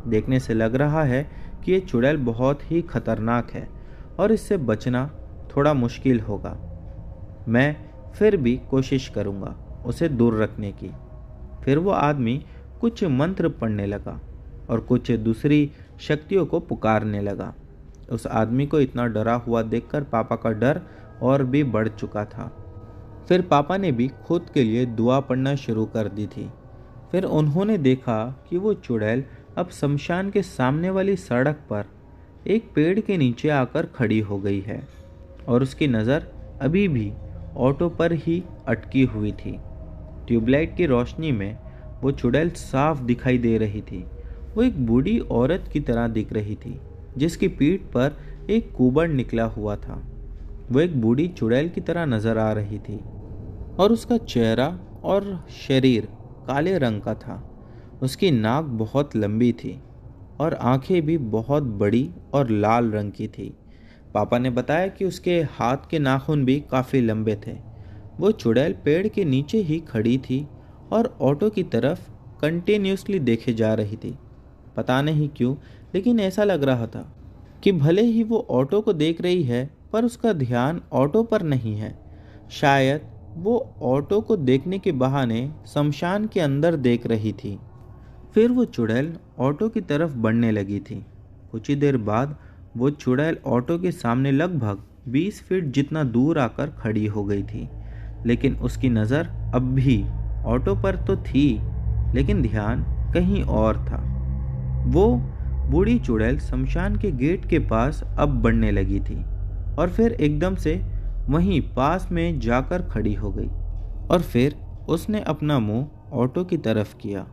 देखने से लग रहा है कि ये चुड़ैल बहुत ही खतरनाक है और इससे बचना थोड़ा मुश्किल होगा। मैं फिर भी कोशिश करूँगा उसे दूर रखने की। फिर वो आदमी कुछ मंत्र पढ़ने लगा और कुछ दूसरी शक्तियों को पुकारने लगा। उस आदमी को इतना डरा हुआ देखकर पापा का डर और भी बढ़ चुका था। फिर पापा ने भी खुद के लिए दुआ पढ़ना शुरू कर दी थी। फिर उन्होंने देखा कि वो चुड़ैल अब शमशान के सामने वाली सड़क पर एक पेड़ के नीचे आकर खड़ी हो गई है और उसकी नज़र अभी भी ऑटो पर ही अटकी हुई थी। ट्यूबलाइट की रोशनी में वो चुड़ैल साफ दिखाई दे रही थी। वो एक बूढ़ी औरत की तरह दिख रही थी जिसकी पीठ पर एक कुबड़ निकला हुआ था। वो एक बूढ़ी चुड़ैल की तरह नजर आ रही थी और उसका चेहरा और शरीर काले रंग का था। उसकी नाक बहुत लंबी थी और आंखें भी बहुत बड़ी और लाल रंग की थी। पापा ने बताया कि उसके हाथ के नाखून भी काफ़ी लंबे थे। वो चुड़ैल पेड़ के नीचे ही खड़ी थी और ऑटो की तरफ कंटिन्यूसली देखे जा रही थी। पता नहीं क्यों, लेकिन ऐसा लग रहा था कि भले ही वो ऑटो को देख रही है पर उसका ध्यान ऑटो पर नहीं है। शायद वो ऑटो को देखने के बहाने शमशान के अंदर देख रही थी। फिर वो चुड़ैल ऑटो की तरफ बढ़ने लगी थी। कुछ ही देर बाद वो चुड़ैल ऑटो के सामने लगभग 20 फीट जितना दूर आकर खड़ी हो गई थी। लेकिन उसकी नज़र अब भी ऑटो पर तो थी, लेकिन ध्यान कहीं और था। वो बूढ़ी चुड़ैल शमशान के गेट के पास अब बढ़ने लगी थी और फिर एकदम से वहीं पास में जाकर खड़ी हो गई और फिर उसने अपना मुंह ऑटो की तरफ किया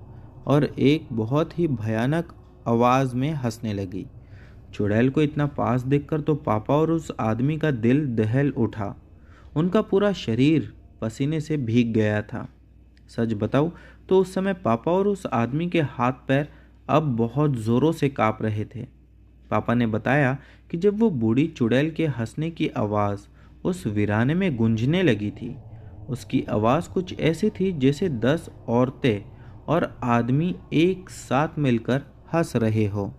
और एक बहुत ही भयानक आवाज़ में हंसने लगी। चुड़ैल को इतना पास देखकर तो पापा और उस आदमी का दिल दहल उठा। उनका पूरा शरीर पसीने से भीग गया था। सच बताऊं तो उस समय पापा और उस आदमी के हाथ पैर अब बहुत ज़ोरों से काँप रहे थे। पापा ने बताया कि जब वो बूढ़ी चुड़ैल के हंसने की आवाज़ उस वीराने में गूंजने लगी थी, उसकी आवाज़ कुछ ऐसी थी जैसे 10 औरतें और आदमी एक साथ मिलकर हंस रहे हो।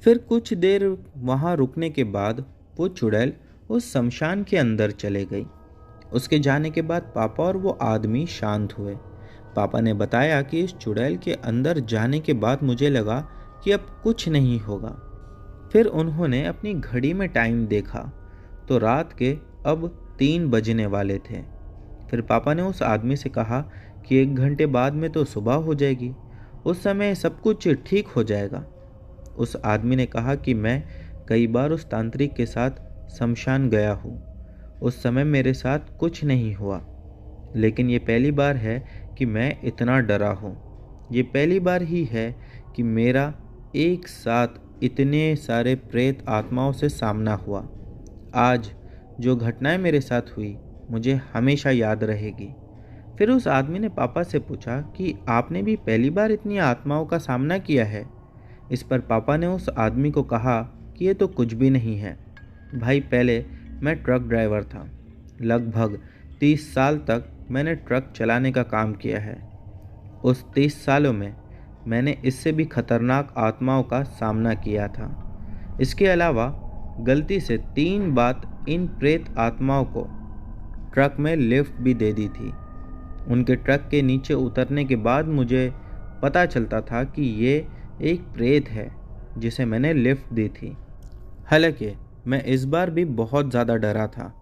फिर कुछ देर वहाँ रुकने के बाद वो चुड़ैल उस शमशान के अंदर चले गई। उसके जाने के बाद पापा और वो आदमी शांत हुए। पापा ने बताया कि इस चुड़ैल के अंदर जाने के बाद मुझे लगा कि अब कुछ नहीं होगा। फिर उन्होंने अपनी घड़ी में टाइम देखा तो रात के अब 3 बजने वाले थे। फिर पापा ने उस आदमी से कहा कि 1 घंटे बाद में तो सुबह हो जाएगी, उस समय सब कुछ ठीक हो जाएगा। उस आदमी ने कहा कि मैं कई बार उस तांत्रिक के साथ शमशान गया हूँ, उस समय मेरे साथ कुछ नहीं हुआ, लेकिन ये पहली बार है कि मैं इतना डरा हूँ। ये पहली बार ही है कि मेरा एक साथ इतने सारे प्रेत आत्माओं से सामना हुआ। आज जो घटनाएं मेरे साथ हुई मुझे हमेशा याद रहेगी। फिर उस आदमी ने पापा से पूछा कि आपने भी पहली बार इतनी आत्माओं का सामना किया है? इस पर पापा ने उस आदमी को कहा कि ये तो कुछ भी नहीं है भाई, पहले मैं ट्रक ड्राइवर था। लगभग 30 साल तक मैंने ट्रक चलाने का काम किया है। उस 30 सालों में मैंने इससे भी खतरनाक आत्माओं का सामना किया था। इसके अलावा गलती से 3 बार इन प्रेत आत्माओं को ट्रक में लिफ्ट भी दे दी थी। उनके ट्रक के नीचे उतरने के बाद मुझे पता चलता था कि ये एक प्रेत है जिसे मैंने लिफ्ट दी थी। हालांकि मैं इस बार भी बहुत ज़्यादा डरा था,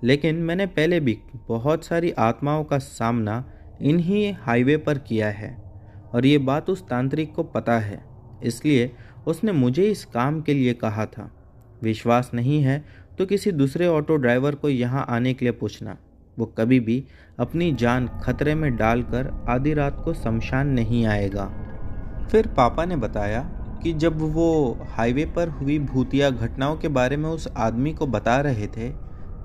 लेकिन मैंने पहले भी बहुत सारी आत्माओं का सामना इन्हीं हाईवे पर किया है और ये बात उस तांत्रिक को पता है, इसलिए उसने मुझे इस काम के लिए कहा था। विश्वास नहीं है तो किसी दूसरे ऑटो ड्राइवर को यहाँ आने के लिए पूछना। वो कभी भी अपनी जान खतरे में डालकर आधी रात को शमशान नहीं आएगा। फिर पापा ने बताया कि जब वो हाईवे पर हुई भूतिया घटनाओं के बारे में उस आदमी को बता रहे थे,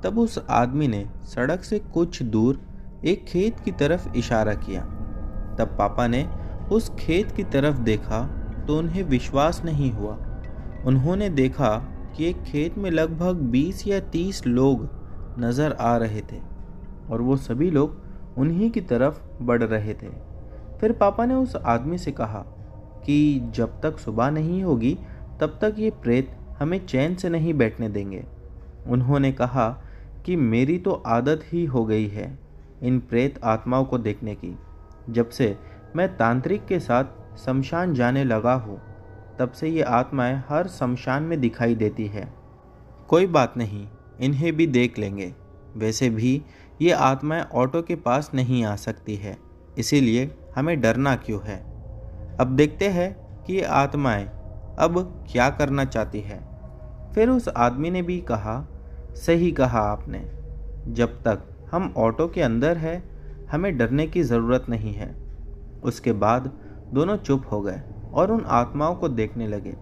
तब उस आदमी ने सड़क से कुछ दूर एक खेत की तरफ इशारा किया। तब पापा ने उस खेत की तरफ देखा तो उन्हें विश्वास नहीं हुआ। उन्होंने देखा कि एक खेत में लगभग 20 या 30 लोग नजर आ रहे थे और वो सभी लोग उन्हीं की तरफ बढ़ रहे थे। फिर पापा ने उस आदमी से कहा कि जब तक सुबह नहीं होगी तब तक ये प्रेत हमें चैन से नहीं बैठने देंगे। उन्होंने कहा कि मेरी तो आदत ही हो गई है इन प्रेत आत्माओं को देखने की। जब से मैं तांत्रिक के साथ शमशान जाने लगा हूँ तब से ये आत्माएं हर शमशान में दिखाई देती है। कोई बात नहीं, इन्हें भी देख लेंगे। वैसे भी ये आत्माएं ऑटो के पास नहीं आ सकती है, इसीलिए हमें डरना क्यों है। अब देखते हैं कि ये आत्माएं अब क्या करना चाहती है। फिर उस आदमी ने भी कहा, सही कहा आपने, जब तक हम ऑटो के अंदर है हमें डरने की ज़रूरत नहीं है। उसके बाद दोनों चुप हो गए और उन आत्माओं को देखने लगे।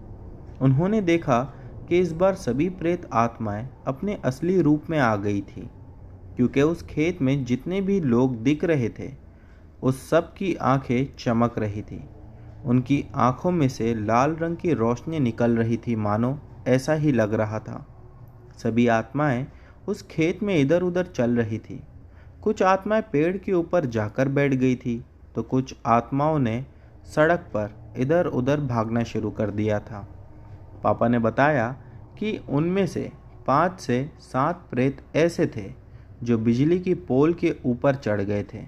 उन्होंने देखा कि इस बार सभी प्रेत आत्माएं अपने असली रूप में आ गई थी, क्योंकि उस खेत में जितने भी लोग दिख रहे थे उस सब की आंखें चमक रही थी। उनकी आंखों में से लाल रंग की रोशनी निकल रही थी, मानो ऐसा ही लग रहा था। सभी आत्माएं उस खेत में इधर उधर चल रही थी। कुछ आत्माएं पेड़ के ऊपर जाकर बैठ गई थी तो कुछ आत्माओं ने सड़क पर इधर उधर भागना शुरू कर दिया था। पापा ने बताया कि उनमें से 5 से 7 प्रेत ऐसे थे जो बिजली की पोल के ऊपर चढ़ गए थे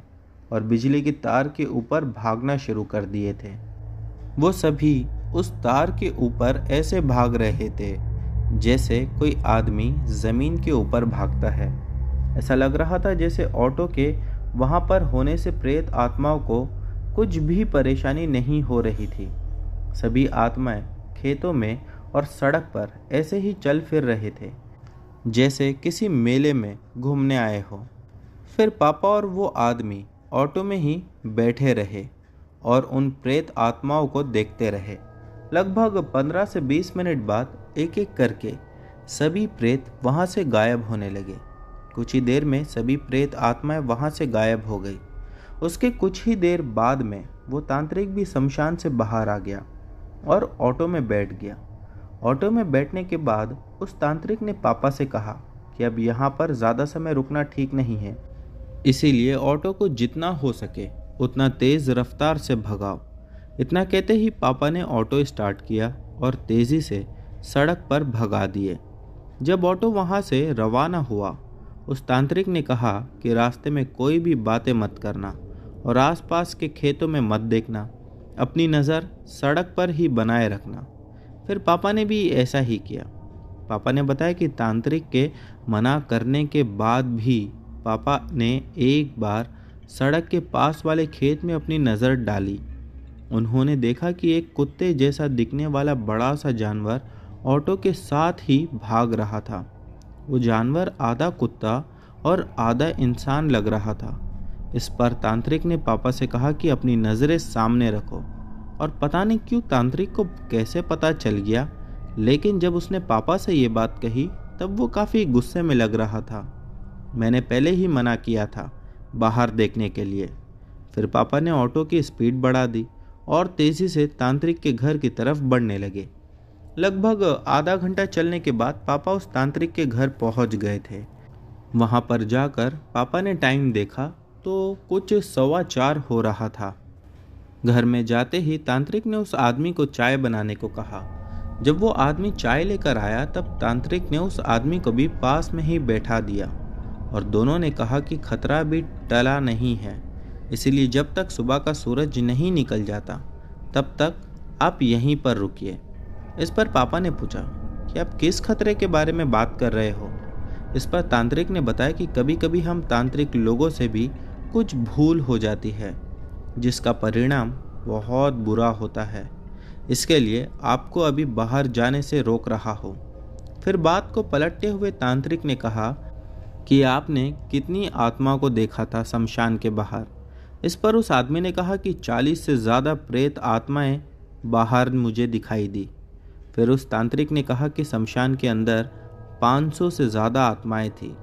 और बिजली की तार के ऊपर भागना शुरू कर दिए थे। वो सभी उस तार के ऊपर ऐसे भाग रहे थे जैसे कोई आदमी ज़मीन के ऊपर भागता है। ऐसा लग रहा था जैसे ऑटो के वहाँ पर होने से प्रेत आत्माओं को कुछ भी परेशानी नहीं हो रही थी। सभी आत्माएं खेतों में और सड़क पर ऐसे ही चल फिर रहे थे जैसे किसी मेले में घूमने आए हो। फिर पापा और वो आदमी ऑटो में ही बैठे रहे और उन प्रेत आत्माओं को देखते रहे। लगभग 15 से 20 मिनट बाद एक एक करके सभी प्रेत वहाँ से गायब होने लगे। कुछ ही देर में सभी प्रेत आत्माएं वहाँ से गायब हो गई। उसके कुछ ही देर बाद में वो तांत्रिक भी शमशान से बाहर आ गया और ऑटो में बैठ गया। ऑटो में बैठने के बाद उस तांत्रिक ने पापा से कहा कि अब यहाँ पर ज़्यादा समय रुकना ठीक नहीं है, इसीलिए ऑटो को जितना हो सके उतना तेज़ रफ्तार से भगाओ। इतना कहते ही पापा ने ऑटो स्टार्ट किया और तेज़ी से सड़क पर भगा दिए। जब ऑटो वहाँ से रवाना हुआ उस तांत्रिक ने कहा कि रास्ते में कोई भी बातें मत करना और आसपास के खेतों में मत देखना, अपनी नज़र सड़क पर ही बनाए रखना। फिर पापा ने भी ऐसा ही किया। पापा ने बताया कि तांत्रिक के मना करने के बाद भी पापा ने एक बार सड़क के पास वाले खेत में अपनी नज़र डाली। उन्होंने देखा कि एक कुत्ते जैसा दिखने वाला बड़ा सा जानवर ऑटो के साथ ही भाग रहा था। वो जानवर आधा कुत्ता और आधा इंसान लग रहा था। इस पर तांत्रिक ने पापा से कहा कि अपनी नज़रें सामने रखो, और पता नहीं क्यों तांत्रिक को कैसे पता चल गया, लेकिन जब उसने पापा से ये बात कही तब वो काफ़ी गुस्से में लग रहा था। मैंने पहले ही मना किया था बाहर देखने के लिए। फिर पापा ने ऑटो की स्पीड बढ़ा दी और तेज़ी से तांत्रिक के घर की तरफ बढ़ने लगे। लगभग आधा घंटा चलने के बाद पापा उस तांत्रिक के घर पहुंच गए थे। वहां पर जाकर पापा ने टाइम देखा तो कुछ 4:15 हो रहा था। घर में जाते ही तांत्रिक ने उस आदमी को चाय बनाने को कहा। जब वो आदमी चाय लेकर आया तब तांत्रिक ने उस आदमी को भी पास में ही बैठा दिया और दोनों ने कहा कि खतरा भी टला नहीं है, इसलिए जब तक सुबह का सूरज नहीं निकल जाता तब तक आप यहीं पर रुकिए। इस पर पापा ने पूछा कि आप किस खतरे के बारे में बात कर रहे हो। इस पर तांत्रिक ने बताया कि कभी कभी हम तांत्रिक लोगों से भी कुछ भूल हो जाती है जिसका परिणाम बहुत बुरा होता है, इसके लिए आपको अभी बाहर जाने से रोक रहा हो। फिर बात को पलटते हुए तांत्रिक ने कहा कि आपने कितनी आत्माओं को देखा था शमशान के बाहर। इस पर उस आदमी ने कहा कि 40 से ज़्यादा प्रेत आत्माएं बाहर मुझे दिखाई दी। फिर उस तांत्रिक ने कहा कि शमशान के अंदर 500 से ज़्यादा आत्माएं थी।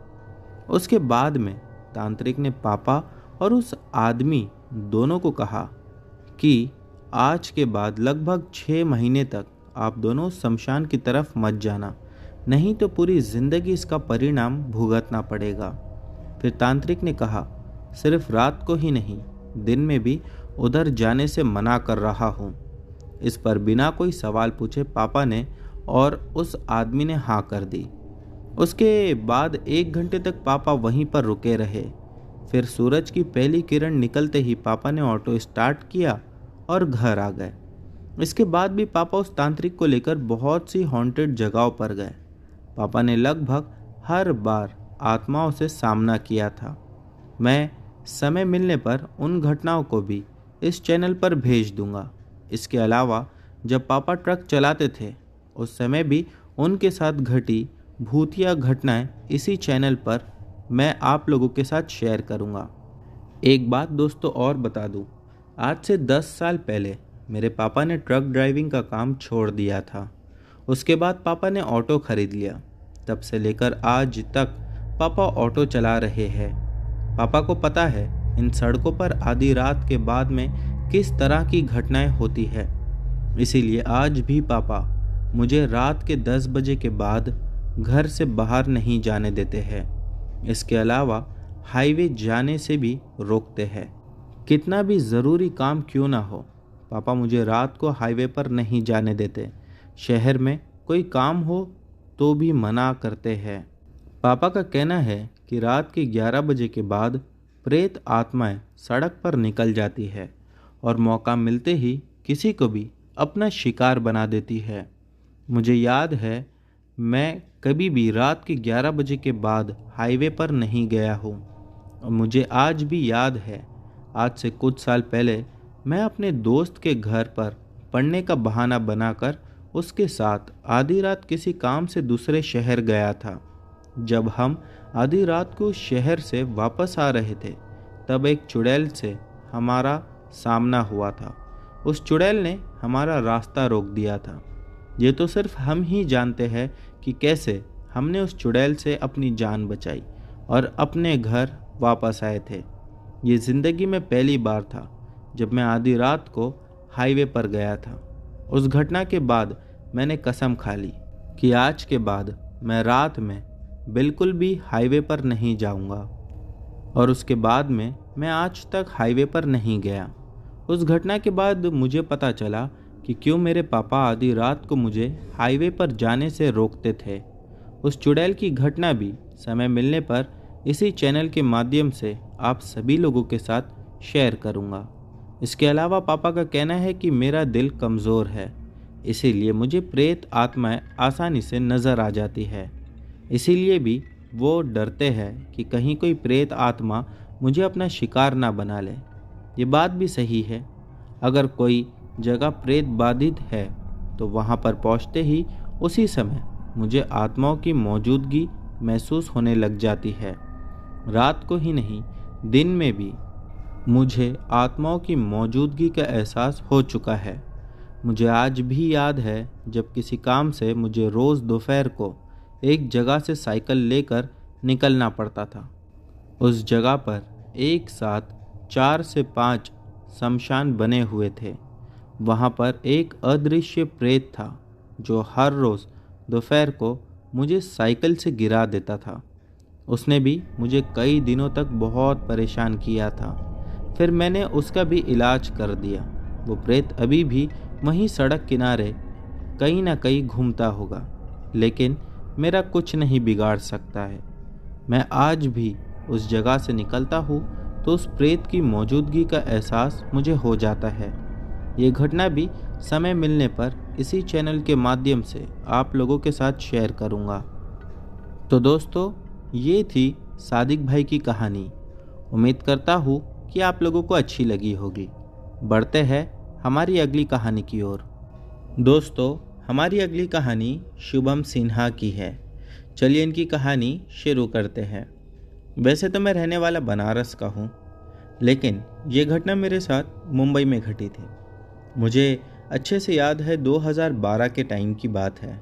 उसके बाद में तांत्रिक ने पापा और उस आदमी दोनों को कहा कि आज के बाद लगभग 6 महीने तक आप दोनों शमशान की तरफ मत जाना, नहीं तो पूरी ज़िंदगी इसका परिणाम भुगतना पड़ेगा। फिर तांत्रिक ने कहा, सिर्फ रात को ही नहीं, दिन में भी उधर जाने से मना कर रहा हूँ। इस पर बिना कोई सवाल पूछे पापा ने और उस आदमी ने हाँ कर दी। उसके बाद 1 घंटे तक पापा वहीं पर रुके रहे। फिर सूरज की पहली किरण निकलते ही पापा ने ऑटो स्टार्ट किया और घर आ गए। इसके बाद भी पापा उस तांत्रिक को लेकर बहुत सी हॉन्टेड जगहों पर गए। पापा ने लगभग हर बार आत्माओं से सामना किया था। मैं समय मिलने पर उन घटनाओं को भी इस चैनल पर भेज दूंगा। इसके अलावा जब पापा ट्रक चलाते थे उस समय भी उनके साथ घटी भूतिया घटनाएं इसी चैनल पर मैं आप लोगों के साथ शेयर करूंगा। एक बात दोस्तों और बता दूं, आज से 10 साल पहले मेरे पापा ने ट्रक ड्राइविंग का काम छोड़ दिया था। उसके बाद पापा ने ऑटो खरीद लिया। तब से लेकर आज तक पापा ऑटो चला रहे हैं। पापा को पता है इन सड़कों पर आधी रात के बाद में किस तरह की घटनाएं होती है। इसीलिए आज भी पापा मुझे रात के 10 बजे के बाद घर से बाहर नहीं जाने देते हैं। इसके अलावा हाईवे जाने से भी रोकते हैं। कितना भी ज़रूरी काम क्यों ना हो, पापा मुझे रात को हाईवे पर नहीं जाने देते। शहर में कोई काम हो तो भी मना करते हैं। पापा का कहना है कि रात के 11 बजे के बाद प्रेत आत्माएं सड़क पर निकल जाती है और मौका मिलते ही किसी को भी अपना शिकार बना देती है। मुझे याद है मैं कभी भी रात के 11 बजे के बाद हाईवे पर नहीं गया हूँ। और मुझे आज भी याद है, आज से कुछ साल पहले मैं अपने दोस्त के घर पर पढ़ने का बहाना बनाकर उसके साथ आधी रात किसी काम से दूसरे शहर गया था। जब हम आधी रात को शहर से वापस आ रहे थे तब एक चुड़ैल से हमारा सामना हुआ था। उस चुड़ैल ने हमारा रास्ता रोक दिया था। ये तो सिर्फ हम ही जानते हैं कि कैसे हमने उस चुड़ैल से अपनी जान बचाई और अपने घर वापस आए थे। ये ज़िंदगी में पहली बार था जब मैं आधी रात को हाईवे पर गया था। उस घटना के बाद मैंने कसम खा ली कि आज के बाद मैं रात में बिल्कुल भी हाईवे पर नहीं जाऊंगा। और उसके बाद में मैं आज तक हाईवे पर नहीं गया। उस घटना के बाद मुझे पता चला कि क्यों मेरे पापा आधी रात को मुझे हाईवे पर जाने से रोकते थे। उस चुड़ैल की घटना भी समय मिलने पर इसी चैनल के माध्यम से आप सभी लोगों के साथ शेयर करूंगा। इसके अलावा पापा का कहना है कि मेरा दिल कमज़ोर है, इसीलिए मुझे प्रेत आत्माएं आसानी से नज़र आ जाती है। इसीलिए भी वो डरते हैं कि कहीं कोई प्रेत आत्मा मुझे अपना शिकार ना बना ले। ये बात भी सही है। अगर कोई जगह प्रेत बाधित है तो वहाँ पर पहुँचते ही उसी समय मुझे आत्माओं की मौजूदगी महसूस होने लग जाती है। रात को ही नहीं, दिन में भी मुझे आत्माओं की मौजूदगी का एहसास हो चुका है। मुझे आज भी याद है जब किसी काम से मुझे रोज़ दोपहर को एक जगह से साइकिल लेकर निकलना पड़ता था। उस जगह पर एक साथ 4 से 5 शमशान बने हुए थे। वहाँ पर एक अदृश्य प्रेत था जो हर रोज़ दोपहर को मुझे साइकिल से गिरा देता था। उसने भी मुझे कई दिनों तक बहुत परेशान किया था। फिर मैंने उसका भी इलाज कर दिया। वो प्रेत अभी भी वहीं सड़क किनारे कहीं ना कहीं घूमता होगा, लेकिन मेरा कुछ नहीं बिगाड़ सकता है। मैं आज भी उस जगह से निकलता हूँ तो उस प्रेत की मौजूदगी का एहसास मुझे हो जाता है। ये घटना भी समय मिलने पर इसी चैनल के माध्यम से आप लोगों के साथ शेयर करूँगा। तो दोस्तों, ये थी सादिक भाई की कहानी। उम्मीद करता हूँ कि आप लोगों को अच्छी लगी होगी। बढ़ते हैं हमारी अगली कहानी की ओर। दोस्तों, हमारी अगली कहानी शुभम सिन्हा की है। चलिए इनकी कहानी शुरू करते हैं। वैसे तो मैं रहने वाला बनारस का हूँ, लेकिन ये घटना मेरे साथ मुंबई में घटी थी। मुझे अच्छे से याद है, 2012 के टाइम की बात है।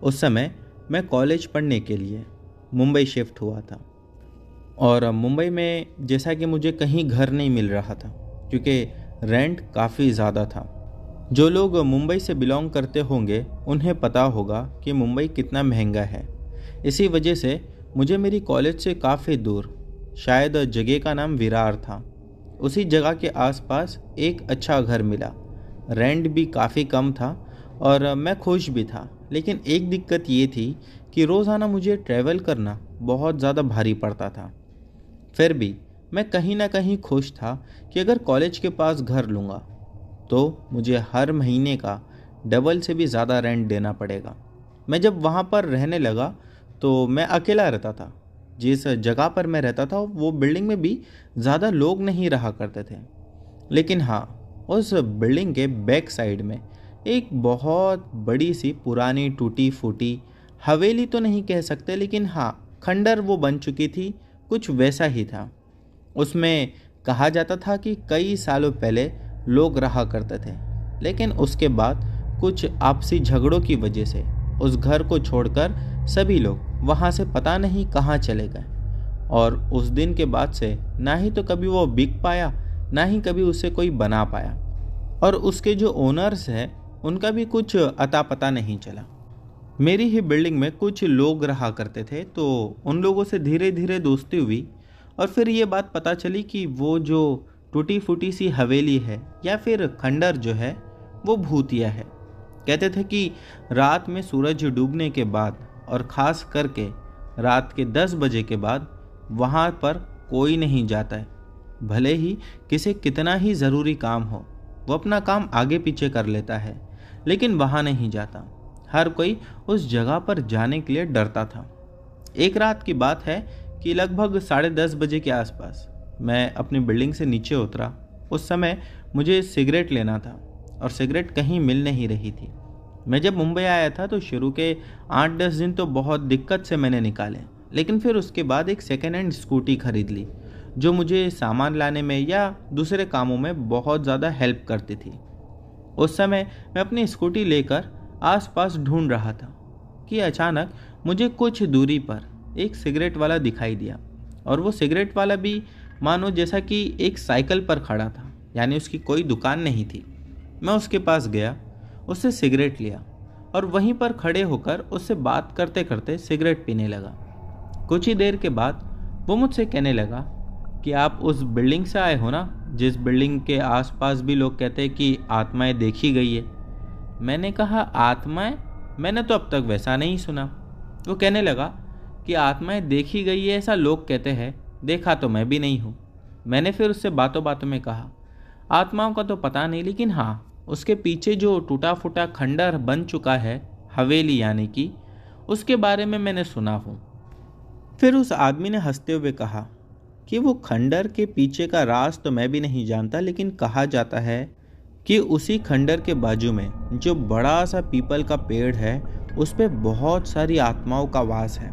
उस समय मैं कॉलेज पढ़ने के लिए मुंबई शिफ्ट हुआ था। और मुंबई में जैसा कि मुझे कहीं घर नहीं मिल रहा था, क्योंकि रेंट काफ़ी ज़्यादा था। जो लोग मुंबई से बिलोंग करते होंगे उन्हें पता होगा कि मुंबई कितना महंगा है। इसी वजह से मुझे मेरी कॉलेज से काफ़ी दूर, शायद जगह का नाम विरार था, उसी जगह के आसपास एक अच्छा घर मिला। रेंट भी काफ़ी कम था और मैं खुश भी था। लेकिन एक दिक्कत ये थी कि रोज़ाना मुझे ट्रैवल करना बहुत ज़्यादा भारी पड़ता था। फिर भी मैं कहीं ना कहीं खुश था कि अगर कॉलेज के पास घर लूँगा तो मुझे हर महीने का डबल से भी ज़्यादा रेंट देना पड़ेगा। मैं जब वहाँ पर रहने लगा तो मैं अकेला रहता था। जिस जगह पर मैं रहता था वो बिल्डिंग में भी ज़्यादा लोग नहीं रहा करते थे। लेकिन हाँ, उस बिल्डिंग के बैक साइड में एक बहुत बड़ी सी पुरानी टूटी फूटी हवेली तो नहीं कह सकते, लेकिन हाँ, खंडर वो बन चुकी थी, कुछ वैसा ही था। उसमें कहा जाता था कि कई सालों पहले लोग रहा करते थे, लेकिन उसके बाद कुछ आपसी झगड़ों की वजह से उस घर को छोड़कर सभी लोग वहाँ से पता नहीं कहाँ चले गए। और उस दिन के बाद से ना ही तो कभी वो बिक पाया, ना ही कभी उसे कोई बना पाया। और उसके जो ओनर्स हैं उनका भी कुछ अता पता नहीं चला। मेरी ही बिल्डिंग में कुछ लोग रहा करते थे, तो उन लोगों से धीरे धीरे दोस्ती हुई। और फिर ये बात पता चली कि वो जो टूटी फूटी सी हवेली है या फिर खंडर जो है वो भूतिया है। कहते थे कि रात में सूरज डूबने के बाद और ख़ास करके रात के 10 बजे के बाद वहाँ पर कोई नहीं जाता है। भले ही किसे कितना ही ज़रूरी काम हो, वो अपना काम आगे पीछे कर लेता है, लेकिन वहाँ नहीं जाता। हर कोई उस जगह पर जाने के लिए डरता था। एक रात की बात है कि लगभग 10:30 बजे के आसपास मैं अपनी बिल्डिंग से नीचे उतरा। उस समय मुझे सिगरेट लेना था और सिगरेट कहीं मिल नहीं रही थी। मैं जब मुंबई आया था तो शुरू के 8-10 दिन तो बहुत दिक्कत से मैंने निकाले, लेकिन फिर उसके बाद एक सेकेंड हैंड स्कूटी खरीद ली जो मुझे सामान लाने में या दूसरे कामों में बहुत ज़्यादा हेल्प करती थी। उस समय मैं अपनी स्कूटी लेकर आसपास ढूंढ रहा था कि अचानक मुझे कुछ दूरी पर एक सिगरेट वाला दिखाई दिया। और वो सिगरेट वाला भी मानो जैसा कि एक साइकिल पर खड़ा था, यानी उसकी कोई दुकान नहीं थी। मैं उसके पास गया, उससे सिगरेट लिया और वहीं पर खड़े होकर उससे बात करते करते सिगरेट पीने लगा। कुछ ही देर के बाद वो मुझसे कहने लगा कि आप उस बिल्डिंग से आए हो ना, जिस बिल्डिंग के आसपास भी लोग कहते हैं कि आत्माएं देखी गई है। मैंने कहा, आत्माएं? मैंने तो अब तक वैसा नहीं सुना। वो कहने लगा कि आत्माएं देखी गई है ऐसा लोग कहते हैं, देखा तो मैं भी नहीं हूँ। मैंने फिर उससे बातों बातों में कहा, आत्माओं का तो पता नहीं, लेकिन हाँ, उसके पीछे जो टूटा फूटा खंडर बन चुका है, हवेली यानी कि, उसके बारे में मैंने सुना हूँ। फिर उस आदमी ने हंसते हुए कहा कि वो खंडर के पीछे का राज तो मैं भी नहीं जानता, लेकिन कहा जाता है कि उसी खंडर के बाजू में जो बड़ा सा पीपल का पेड़ है उस पे बहुत सारी आत्माओं का वास है।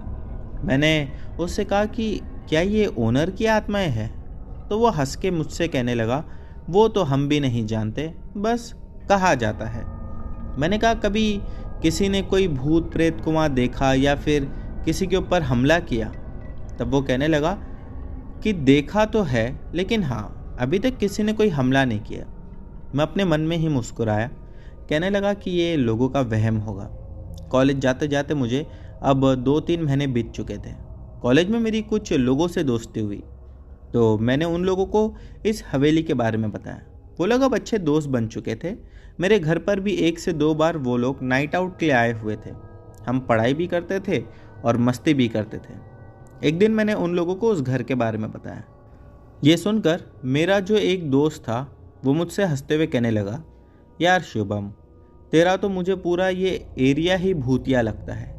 मैंने उससे कहा कि क्या ये ओनर की आत्माएं हैं? तो वो हंस के मुझसे कहने लगा, वो तो हम भी नहीं जानते, बस कहा जाता है। मैंने कहा, कभी किसी ने कोई भूत प्रेत को वहाँ देखा या फिर किसी के ऊपर हमला किया? तब वो कहने लगा कि देखा तो है, लेकिन हाँ, अभी तक किसी ने कोई हमला नहीं किया। मैं अपने मन में ही मुस्कुराया, कहने लगा कि ये लोगों का वहम होगा। कॉलेज जाते जाते मुझे अब 2-3 महीने बीत चुके थे। कॉलेज में मेरी कुछ लोगों से दोस्ती हुई, तो मैंने उन लोगों को इस हवेली के बारे में बताया। वो लोग अब अच्छे दोस्त बन चुके थे। मेरे घर पर भी 1 से 2 बार वो लोग नाइट आउट के लिए आए हुए थे। हम पढ़ाई भी करते थे और मस्ती भी करते थे। एक दिन मैंने उन लोगों को उस घर के बारे में बताया। ये सुनकर मेरा जो एक दोस्त था वो मुझसे हंसते हुए कहने लगा, यार शुभम, तेरा तो मुझे पूरा ये एरिया ही भूतिया लगता है।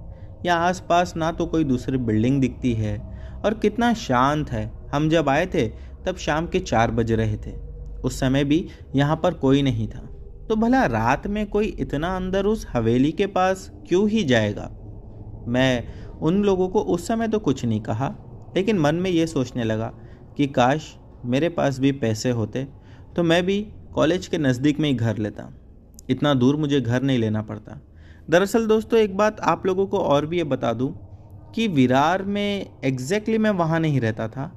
यहाँ आसपास ना तो कोई दूसरी बिल्डिंग दिखती है और कितना शांत है। हम जब आए थे तब शाम के 4 बज रहे थे। उस समय भी यहाँ पर कोई नहीं था, तो भला रात में कोई इतना अंदर उस हवेली के पास क्यों ही जाएगा? मैं उन लोगों को उस समय तो कुछ नहीं कहा, लेकिन मन में ये सोचने लगा कि काश मेरे पास भी पैसे होते तो मैं भी कॉलेज के नज़दीक में ही घर लेता। इतना दूर मुझे घर नहीं लेना पड़ता। दरअसल दोस्तों एक बात आप लोगों को और भी ये बता दूं कि विरार में एग्जैक्टली मैं वहाँ नहीं रहता था।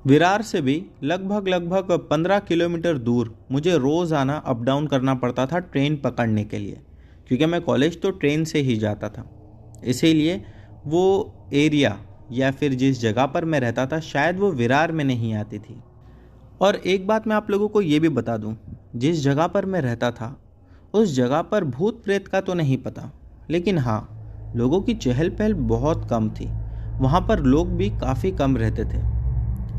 विरार से भी लगभग 15 किलोमीटर दूर मुझे रोज़ आना अप डाउन करना पड़ता था ट्रेन पकड़ने के लिए, क्योंकि मैं कॉलेज तो ट्रेन से ही जाता था। इसीलिए वो एरिया या फिर जिस जगह पर मैं रहता था शायद वो विरार में नहीं आती थी। और एक बात मैं आप लोगों को ये भी बता दूं, जिस जगह पर मैं रहता था उस जगह पर भूत प्रेत का तो नहीं पता, लेकिन हाँ लोगों की चहल पहल बहुत कम थी। वहाँ पर लोग भी काफ़ी कम रहते थे।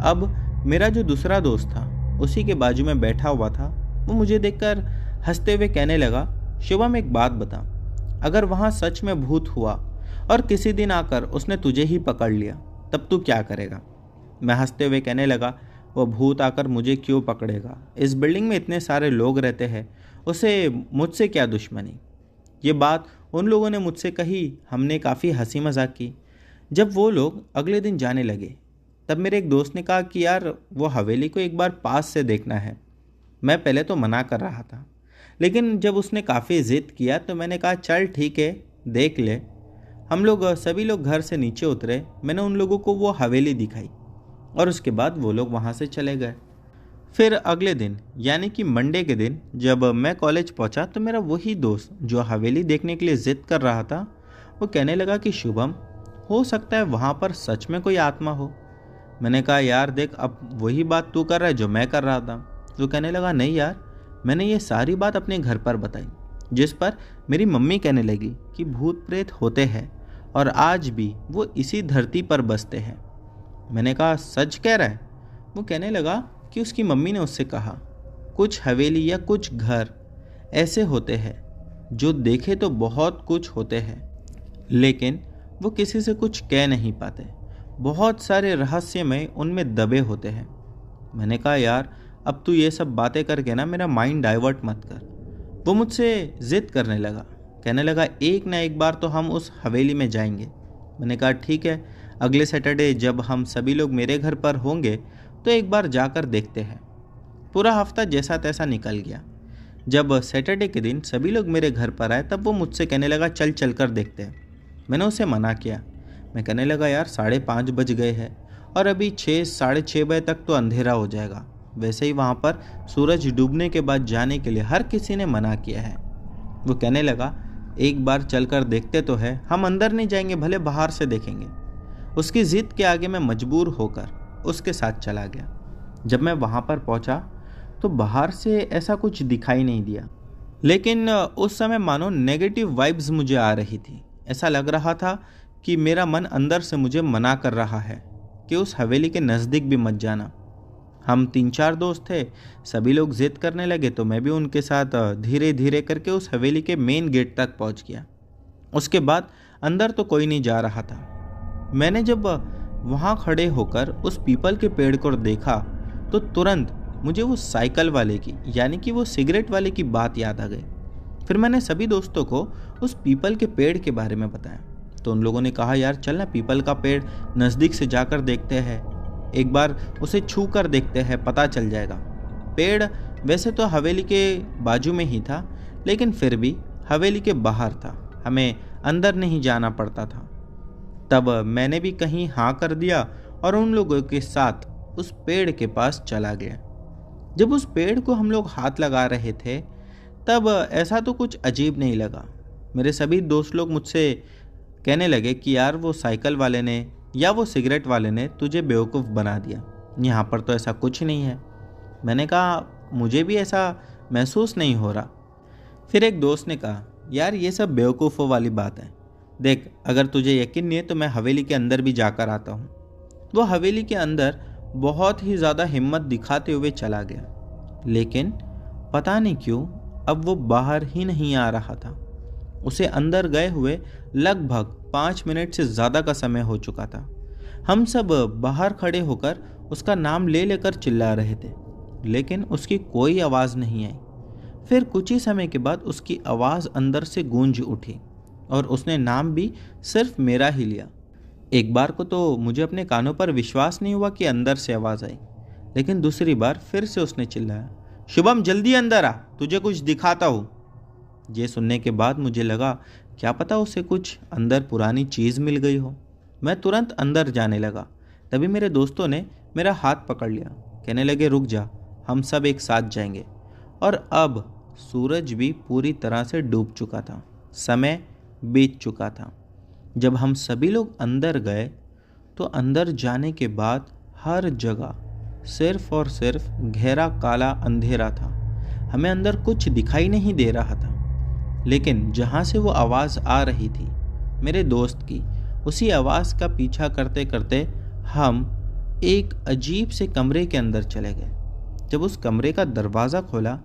अब मेरा जो दूसरा दोस्त था उसी के बाजू में बैठा हुआ था, वो मुझे देखकर हंसते हुए कहने लगा, शिवम एक बात बता, अगर वहाँ सच में भूत हुआ और किसी दिन आकर उसने तुझे ही पकड़ लिया तब तू क्या करेगा? मैं हंसते हुए कहने लगा, वो भूत आकर मुझे क्यों पकड़ेगा? इस बिल्डिंग में इतने सारे लोग रहते हैं, उसे मुझसे क्या दुश्मनी? ये बात उन लोगों ने मुझसे कही। हमने काफ़ी हंसी मजाक की। जब वो लोग अगले दिन जाने लगे तब मेरे एक दोस्त ने कहा कि यार वो हवेली को एक बार पास से देखना है। मैं पहले तो मना कर रहा था, लेकिन जब उसने काफ़ी ज़िद किया तो मैंने कहा चल ठीक है देख ले। हम लोग सभी लोग घर से नीचे उतरे। मैंने उन लोगों को वो हवेली दिखाई और उसके बाद वो लोग वहाँ से चले गए। फिर अगले दिन यानी कि मंडे के दिन जब मैं कॉलेज पहुँचा तो मेरा वही दोस्त जो हवेली देखने के लिए ज़िद कर रहा था वो कहने लगा कि शुभम हो सकता है वहाँ पर सच में कोई आत्मा हो। मैंने कहा यार देख अब वही बात तू कर रहा है जो मैं कर रहा था। तो कहने लगा नहीं यार, मैंने ये सारी बात अपने घर पर बताई, जिस पर मेरी मम्मी कहने लगी कि भूत प्रेत होते हैं और आज भी वो इसी धरती पर बसते हैं। मैंने कहा सच कह रहा है? वो कहने लगा कि उसकी मम्मी ने उससे कहा कुछ हवेली या कुछ घर ऐसे होते हैं जो देखे तो बहुत कुछ होते हैं, लेकिन वो किसी से कुछ कह नहीं पाते। बहुत सारे रहस्यमय उनमें दबे होते हैं। मैंने कहा यार अब तू ये सब बातें करके ना मेरा माइंड डाइवर्ट मत कर। वो मुझसे ज़िद करने लगा, कहने लगा एक ना एक बार तो हम उस हवेली में जाएंगे। मैंने कहा ठीक है, अगले सैटरडे जब हम सभी लोग मेरे घर पर होंगे तो एक बार जाकर देखते हैं। पूरा हफ्ता जैसा तैसा निकल गया। जब सैटरडे के दिन सभी लोग मेरे घर पर आए तब वो मुझसे कहने लगा चल चल कर देखते हैं। मैंने उसे मना किया। मैं कहने लगा यार 5:30 बज गए हैं और अभी 6-6:30 बजे तक तो अंधेरा हो जाएगा। वैसे ही वहाँ पर सूरज डूबने के बाद जाने के लिए हर किसी ने मना किया है। वो कहने लगा एक बार चलकर देखते तो है, हम अंदर नहीं जाएंगे, भले बाहर से देखेंगे। उसकी ज़िद के आगे मैं मजबूर होकर उसके साथ चला गया। जब मैं वहाँ पर पहुँचा तो बाहर से ऐसा कुछ दिखाई नहीं दिया, लेकिन उस समय मानो नेगेटिव वाइब्स मुझे आ रही थी। ऐसा लग रहा था कि मेरा मन अंदर से मुझे मना कर रहा है कि उस हवेली के नज़दीक भी मत जाना। हम 3-4 दोस्त थे, सभी लोग जिद करने लगे तो मैं भी उनके साथ धीरे धीरे करके उस हवेली के मेन गेट तक पहुंच गया। उसके बाद अंदर तो कोई नहीं जा रहा था। मैंने जब वहाँ खड़े होकर उस पीपल के पेड़ को देखा तो तुरंत मुझे वो साइकिल वाले की यानी कि वो सिगरेट वाले की बात याद आ गई। फिर मैंने सभी दोस्तों को उस पीपल के पेड़ के बारे में बताया तो उन लोगों ने कहा यार चल ना पीपल का पेड़ नज़दीक से जाकर देखते हैं, एक बार उसे छू कर देखते हैं, पता चल जाएगा। पेड़ वैसे तो हवेली के बाजू में ही था, लेकिन फिर भी हवेली के बाहर था, हमें अंदर नहीं जाना पड़ता था। तब मैंने भी कहीं हाँ कर दिया और उन लोगों के साथ उस पेड़ के पास चला गया। जब उस पेड़ को हम लोग हाथ लगा रहे थे तब ऐसा तो कुछ अजीब नहीं लगा। मेरे सभी दोस्त लोग मुझसे कहने लगे कि यार वो साइकिल वाले ने या वो सिगरेट वाले ने तुझे बेवकूफ़ बना दिया, यहाँ पर तो ऐसा कुछ नहीं है। मैंने कहा मुझे भी ऐसा महसूस नहीं हो रहा। फिर एक दोस्त ने कहा यार ये सब बेवकूफ़ों वाली बात है, देख अगर तुझे यकीन नहीं है तो मैं हवेली के अंदर भी जाकर आता हूँ। वो हवेली के अंदर बहुत ही ज़्यादा हिम्मत दिखाते हुए चला गया, लेकिन पता नहीं क्यों अब वो बाहर ही नहीं आ रहा था। उसे अंदर गए हुए लगभग 5 मिनट से ज़्यादा का समय हो चुका था। हम सब बाहर खड़े होकर उसका नाम ले लेकर चिल्ला रहे थे, लेकिन उसकी कोई आवाज़ नहीं आई। फिर कुछ ही समय के बाद उसकी आवाज़ अंदर से गूंज उठी और उसने नाम भी सिर्फ मेरा ही लिया। एक बार को तो मुझे अपने कानों पर विश्वास नहीं हुआ कि अंदर से आवाज़ आई, लेकिन दूसरी बार फिर से उसने चिल्लाया, शुभम जल्दी अंदर आ, तुझे कुछ दिखाता हूँ। ये सुनने के बाद मुझे लगा क्या पता उसे कुछ अंदर पुरानी चीज़ मिल गई हो। मैं तुरंत अंदर जाने लगा। तभी मेरे दोस्तों ने मेरा हाथ पकड़ लिया, कहने लगे रुक जा, हम सब एक साथ जाएंगे। और अब सूरज भी पूरी तरह से डूब चुका था, समय बीत चुका था। जब हम सभी लोग अंदर गए तो अंदर जाने के बाद हर जगह सिर्फ और सिर्फ गहरा काला अंधेरा था। हमें अंदर कुछ दिखाई नहीं दे रहा था, लेकिन जहाँ से वो आवाज़ आ रही थी मेरे दोस्त की, उसी आवाज़ का पीछा करते करते हम एक अजीब से कमरे के अंदर चले गए। जब उस कमरे का दरवाज़ा खोला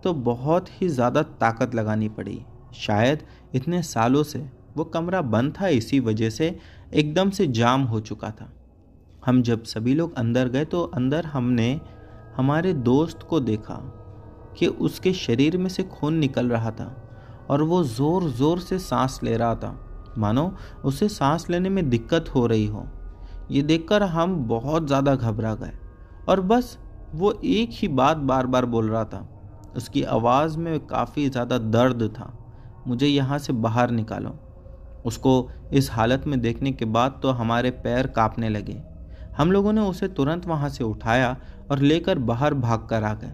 तो बहुत ही ज़्यादा ताकत लगानी पड़ी। शायद इतने सालों से वो कमरा बंद था, इसी वजह से एकदम से जाम हो चुका था। हम जब सभी लोग अंदर गए तो अंदर हमने हमारे दोस्त को देखा कि उसके शरीर में से खून निकल रहा था और वो ज़ोर ज़ोर से सांस ले रहा था, मानो उसे सांस लेने में दिक्कत हो रही हो। ये देखकर हम बहुत ज़्यादा घबरा गए और बस वो एक ही बात बार बार बोल रहा था। उसकी आवाज़ में काफ़ी ज़्यादा दर्द था, मुझे यहाँ से बाहर निकालो। उसको इस हालत में देखने के बाद तो हमारे पैर कांपने लगे। हम लोगों ने उसे तुरंत वहाँ से उठाया और लेकर बाहर भाग कर आ गए।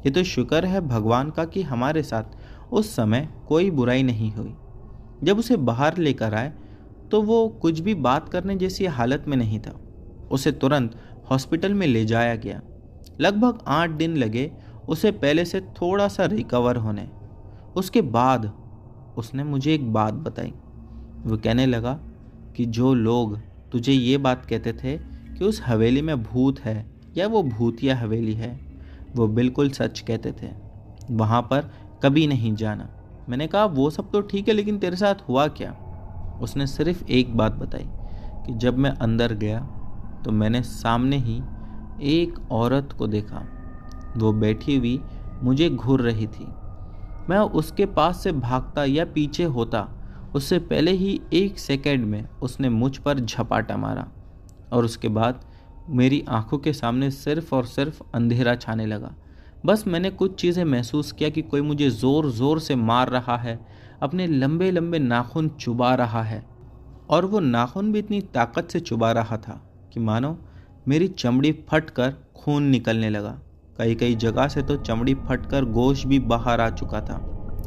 ये तो शुक्र है भगवान का कि हमारे साथ उस समय कोई बुराई नहीं हुई। जब उसे बाहर लेकर आए तो वो कुछ भी बात करने जैसी हालत में नहीं था। उसे तुरंत हॉस्पिटल में ले जाया गया। लगभग 8 दिन लगे उसे पहले से थोड़ा सा रिकवर होने। उसके बाद उसने मुझे एक बात बताई। वो कहने लगा कि जो लोग तुझे ये बात कहते थे कि उस हवेली में भूत है या वो भूतिया हवेली है, वो बिल्कुल सच कहते थे। वहाँ पर कभी नहीं जाना। मैंने कहा वो सब तो ठीक है, लेकिन तेरे साथ हुआ क्या? उसने सिर्फ एक बात बताई कि जब मैं अंदर गया तो मैंने सामने ही एक औरत को देखा। वो बैठी हुई मुझे घूर रही थी। मैं उसके पास से भागता या पीछे होता, उससे पहले ही 1 सेकंड में उसने मुझ पर झपाटा मारा और उसके बाद मेरी आंखों के सामने सिर्फ और सिर्फ अंधेरा छाने लगा। बस मैंने कुछ चीज़ें महसूस किया कि कोई मुझे ज़ोर ज़ोर से मार रहा है, अपने लंबे लंबे नाखून चुबा रहा है, और वो नाखून भी इतनी ताकत से चुबा रहा था कि मानो मेरी चमड़ी फट कर खून निकलने लगा। कई कई जगह से तो चमड़ी फटकर गोश्त भी बाहर आ चुका था।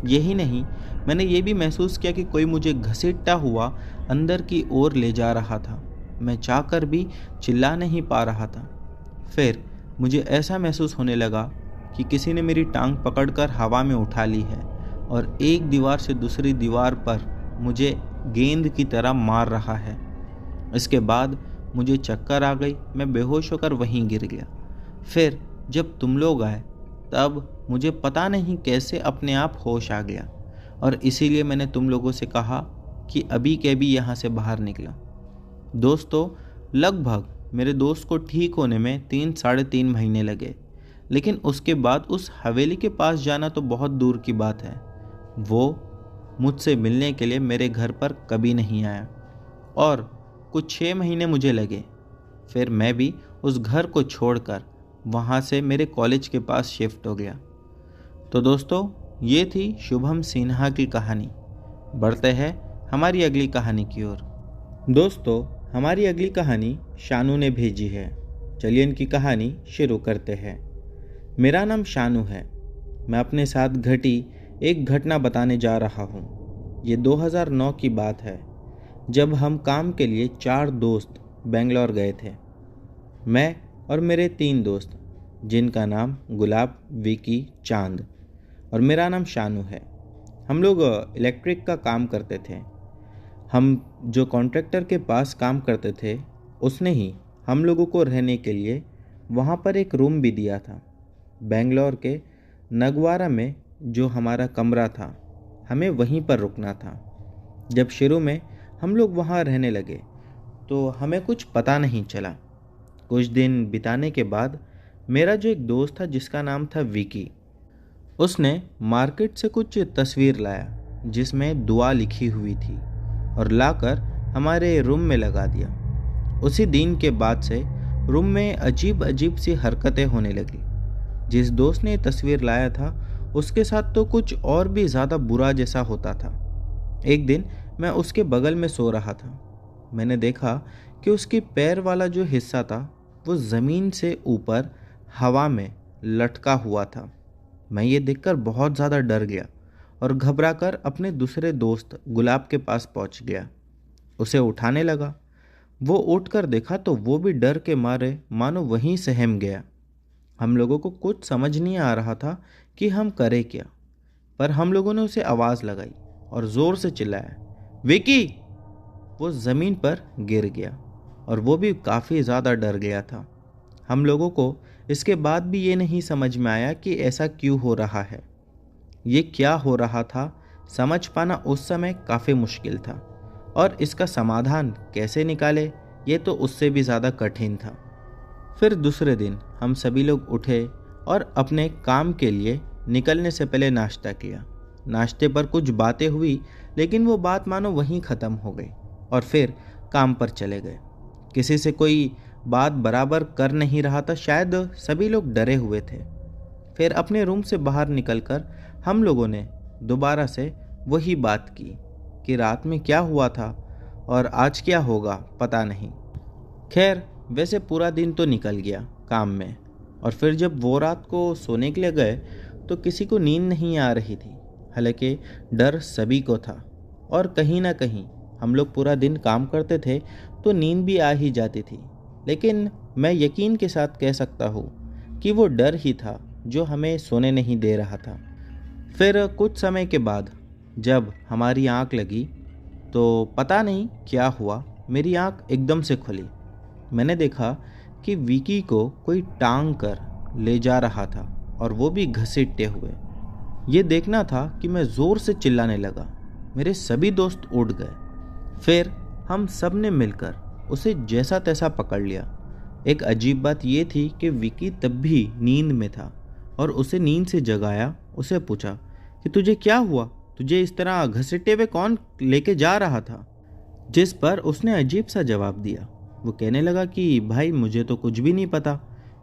यही नहीं, मैंने ये भी महसूस किया कि कोई मुझे घसीटता हुआ अंदर की ओर ले जा रहा था। मैं चाहकर भी चिल्ला नहीं पा रहा था। फिर मुझे ऐसा महसूस होने लगा कि किसी ने मेरी टांग पकड़कर हवा में उठा ली है और एक दीवार से दूसरी दीवार पर मुझे गेंद की तरह मार रहा है। इसके बाद मुझे चक्कर आ गई, मैं बेहोश होकर वहीं गिर गया। फिर जब तुम लोग आए तब मुझे पता नहीं कैसे अपने आप होश आ गया और इसीलिए मैंने तुम लोगों से कहा कि अभी के अभी यहाँ से बाहर निकलो। दोस्तों, लगभग मेरे दोस्त को ठीक होने में 3-3.5 महीने लगे, लेकिन उसके बाद उस हवेली के पास जाना तो बहुत दूर की बात है। वो मुझसे मिलने के लिए मेरे घर पर कभी नहीं आया और कुछ 6 महीने मुझे लगे। फिर मैं भी उस घर को छोड़कर वहाँ से मेरे कॉलेज के पास शिफ्ट हो गया। तो दोस्तों, ये थी शुभम सिन्हा की कहानी। बढ़ते हैं हमारी अगली कहानी की ओर। दोस्तों, हमारी अगली कहानी शानू ने भेजी है। चलिए इनकी कहानी शुरू करते हैं। मेरा नाम शानू है। मैं अपने साथ घटी एक घटना बताने जा रहा हूँ। ये 2009 की बात है, जब हम काम के लिए 4 दोस्त बेंगलोर गए थे। मैं और मेरे 3 दोस्त, जिनका नाम गुलाब, विकी, चांद और मेरा नाम शानू है। हम लोग इलेक्ट्रिक का काम करते थे। हम जो कॉन्ट्रैक्टर के पास काम करते थे उसने ही हम लोगों को रहने के लिए वहाँ पर एक रूम भी दिया था। बेंगलोर के नगवारा में जो हमारा कमरा था, हमें वहीं पर रुकना था। जब शुरू में हम लोग वहाँ रहने लगे तो हमें कुछ पता नहीं चला। कुछ दिन बिताने के बाद मेरा जो एक दोस्त था जिसका नाम था विकी, उसने मार्केट से कुछ तस्वीर लाया जिसमें दुआ लिखी हुई थी और लाकर हमारे रूम में लगा दिया। उसी दिन के बाद से रूम में अजीब अजीब सी हरकतें होने लगी। जिस दोस्त ने तस्वीर लाया था उसके साथ तो कुछ और भी ज़्यादा बुरा जैसा होता था। एक दिन मैं उसके बगल में सो रहा था। मैंने देखा कि उसके पैर वाला जो हिस्सा था वो ज़मीन से ऊपर हवा में लटका हुआ था। मैं ये देखकर बहुत ज़्यादा डर गया और घबराकर अपने दूसरे दोस्त गुलाब के पास पहुंच गया। उसे उठाने लगा। वो उठकर देखा तो वो भी डर के मारे मानो वहीं सहम गया। हम लोगों को कुछ समझ नहीं आ रहा था कि हम करें क्या, पर हम लोगों ने उसे आवाज़ लगाई और ज़ोर से चिल्लाया, विकी! वो ज़मीन पर गिर गया और वो भी काफ़ी ज़्यादा डर गया था। हम लोगों को इसके बाद भी ये नहीं समझ में आया कि ऐसा क्यों हो रहा है। ये क्या हो रहा था समझ पाना उस समय काफ़ी मुश्किल था, और इसका समाधान कैसे निकाले ये तो उससे भी ज़्यादा कठिन था। फिर दूसरे दिन हम सभी लोग उठे और अपने काम के लिए निकलने से पहले नाश्ता किया। नाश्ते पर कुछ बातें हुई, लेकिन वो बात मानो वहीं ख़त्म हो गई और फिर काम पर चले गए। किसी से कोई बात बराबर कर नहीं रहा था, शायद सभी लोग डरे हुए थे। फिर अपने रूम से बाहर निकलकर हम लोगों ने दोबारा से वही बात की कि रात में क्या हुआ था और आज क्या होगा पता नहीं। खैर, वैसे पूरा दिन तो निकल गया काम में, और फिर जब वो रात को सोने के लिए गए तो किसी को नींद नहीं आ रही थी। हालांकि डर सभी को था, और कहीं ना कहीं हम लोग पूरा दिन काम करते थे तो नींद भी आ ही जाती थी। लेकिन मैं यकीन के साथ कह सकता हूँ कि वो डर ही था जो हमें सोने नहीं दे रहा था। फिर कुछ समय के बाद जब हमारी आंख लगी तो पता नहीं क्या हुआ, मेरी आंख एकदम से खुली। मैंने देखा कि विकी को कोई टांग कर ले जा रहा था, और वो भी घसीटते हुए। ये देखना था कि मैं ज़ोर से चिल्लाने लगा। मेरे सभी दोस्त उठ गए। फिर हम सब ने मिलकर उसे जैसा तैसा पकड़ लिया। एक अजीब बात ये थी कि विकी तब भी नींद में था, और उसे नींद से जगाया। उसे पूछा कि तुझे क्या हुआ, तुझे इस तरह घसीटते हुए कौन लेके जा रहा था? जिस पर उसने अजीब सा जवाब दिया। वो कहने लगा कि भाई, मुझे तो कुछ भी नहीं पता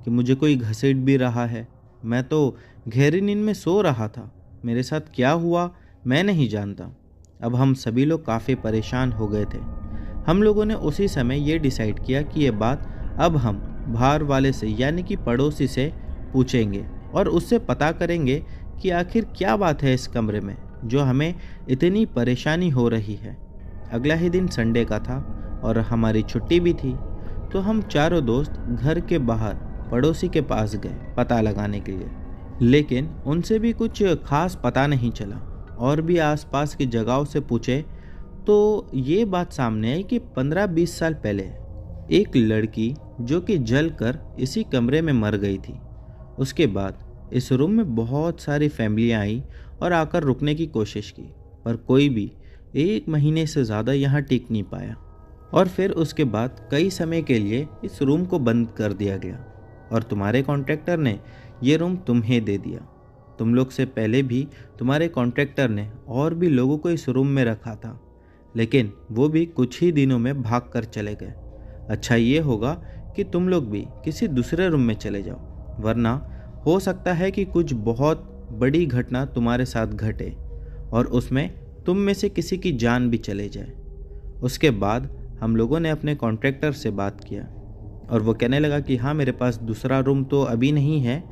कि मुझे कोई घसीट भी रहा है। मैं तो गहरी नींद में सो रहा था। मेरे साथ क्या हुआ मैं नहीं जानता। अब हम सभी लोग काफ़ी परेशान हो गए थे। हम लोगों ने उसी समय ये डिसाइड किया कि ये बात अब हम बाहर वाले से यानी कि पड़ोसी से पूछेंगे और उससे पता करेंगे कि आखिर क्या बात है इस कमरे में जो हमें इतनी परेशानी हो रही है। अगला ही दिन संडे का था और हमारी छुट्टी भी थी, तो हम चारों दोस्त घर के बाहर पड़ोसी के पास गए पता लगाने के लिए। लेकिन उनसे भी कुछ खास पता नहीं चला, और भी आसपास की जगहों से पूछे तो ये बात सामने आई कि 15-20 साल पहले एक लड़की जो कि जलकर इसी कमरे में मर गई थी। उसके बाद इस रूम में बहुत सारी फैमिलियाँ आई और आकर रुकने की कोशिश की, पर कोई भी 1 महीने से ज़्यादा यहाँ टिक नहीं पाया। और फिर उसके बाद कई समय के लिए इस रूम को बंद कर दिया गया, और तुम्हारे कॉन्ट्रैक्टर ने ये रूम तुम्हें दे दिया। तुम लोग से पहले भी तुम्हारे कॉन्ट्रैक्टर ने और भी लोगों को इस रूम में रखा था, लेकिन वो भी कुछ ही दिनों में भाग कर चले गए। अच्छा ये होगा कि तुम लोग भी किसी दूसरे रूम में चले जाओ, वरना हो सकता है कि कुछ बहुत बड़ी घटना तुम्हारे साथ घटे और उसमें तुम में से किसी की जान भी चले जाए। उसके बाद हम लोगों ने अपने कॉन्ट्रैक्टर से बात किया, और वो कहने लगा कि हाँ, मेरे पास दूसरा रूम तो अभी नहीं है,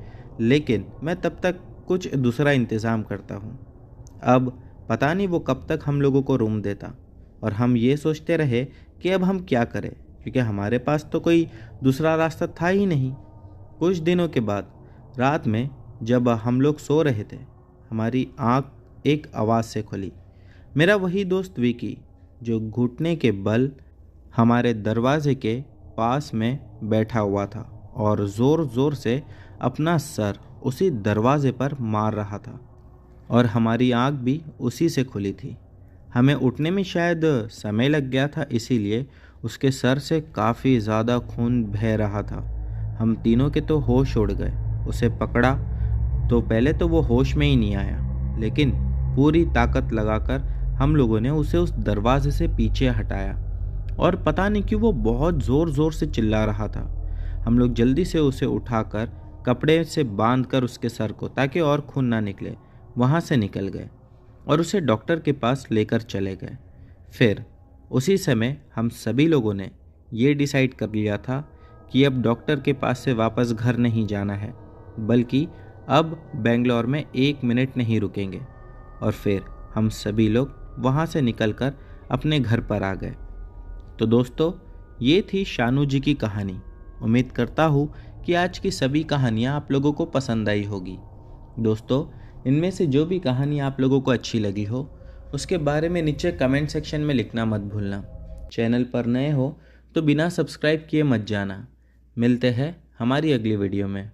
लेकिन मैं तब तक कुछ दूसरा इंतज़ाम करता हूँ। अब पता नहीं वो कब तक हम लोगों को रूम देता, और हम ये सोचते रहे कि अब हम क्या करें, क्योंकि हमारे पास तो कोई दूसरा रास्ता था ही नहीं। कुछ दिनों के बाद रात में जब हम लोग सो रहे थे, हमारी आँख एक आवाज़ से खुली। मेरा वही दोस्त विकी जो घुटने के बल हमारे दरवाजे के पास में बैठा हुआ था और ज़ोर ज़ोर से अपना सर उसी दरवाजे पर मार रहा था, और हमारी आँख भी उसी से खुली थी। हमें उठने में शायद समय लग गया था, इसीलिए उसके सर से काफ़ी ज़्यादा खून बह रहा था। हम तीनों के तो होश उड़ गए। उसे पकड़ा तो पहले तो वो होश में ही नहीं आया, लेकिन पूरी ताकत लगाकर हम लोगों ने उसे उस दरवाजे से पीछे हटाया, और पता नहीं क्यों वो बहुत ज़ोर ज़ोर से चिल्ला रहा था। हम लोग जल्दी से उसे उठाकर कपड़े से बांधकर उसके सर को, ताकि और खून ना निकले, वहाँ से निकल गए और उसे डॉक्टर के पास लेकर चले गए। फिर उसी समय हम सभी लोगों ने ये डिसाइड कर लिया था कि अब डॉक्टर के पास से वापस घर नहीं जाना है, बल्कि अब बेंगलोर में 1 मिनट नहीं रुकेंगे। और फिर हम सभी लोग वहाँ से निकलकर अपने घर पर आ गए। तो दोस्तों, ये थी शानू जी की कहानी। उम्मीद करता हूँ कि आज की सभी कहानियाँ आप लोगों को पसंद आई होगी। दोस्तों, इनमें से जो भी कहानी आप लोगों को अच्छी लगी हो, उसके बारे में नीचे कमेंट सेक्शन में लिखना मत भूलना। चैनल पर नए हो तो बिना सब्सक्राइब किए मत जाना। मिलते हैं हमारी अगली वीडियो में।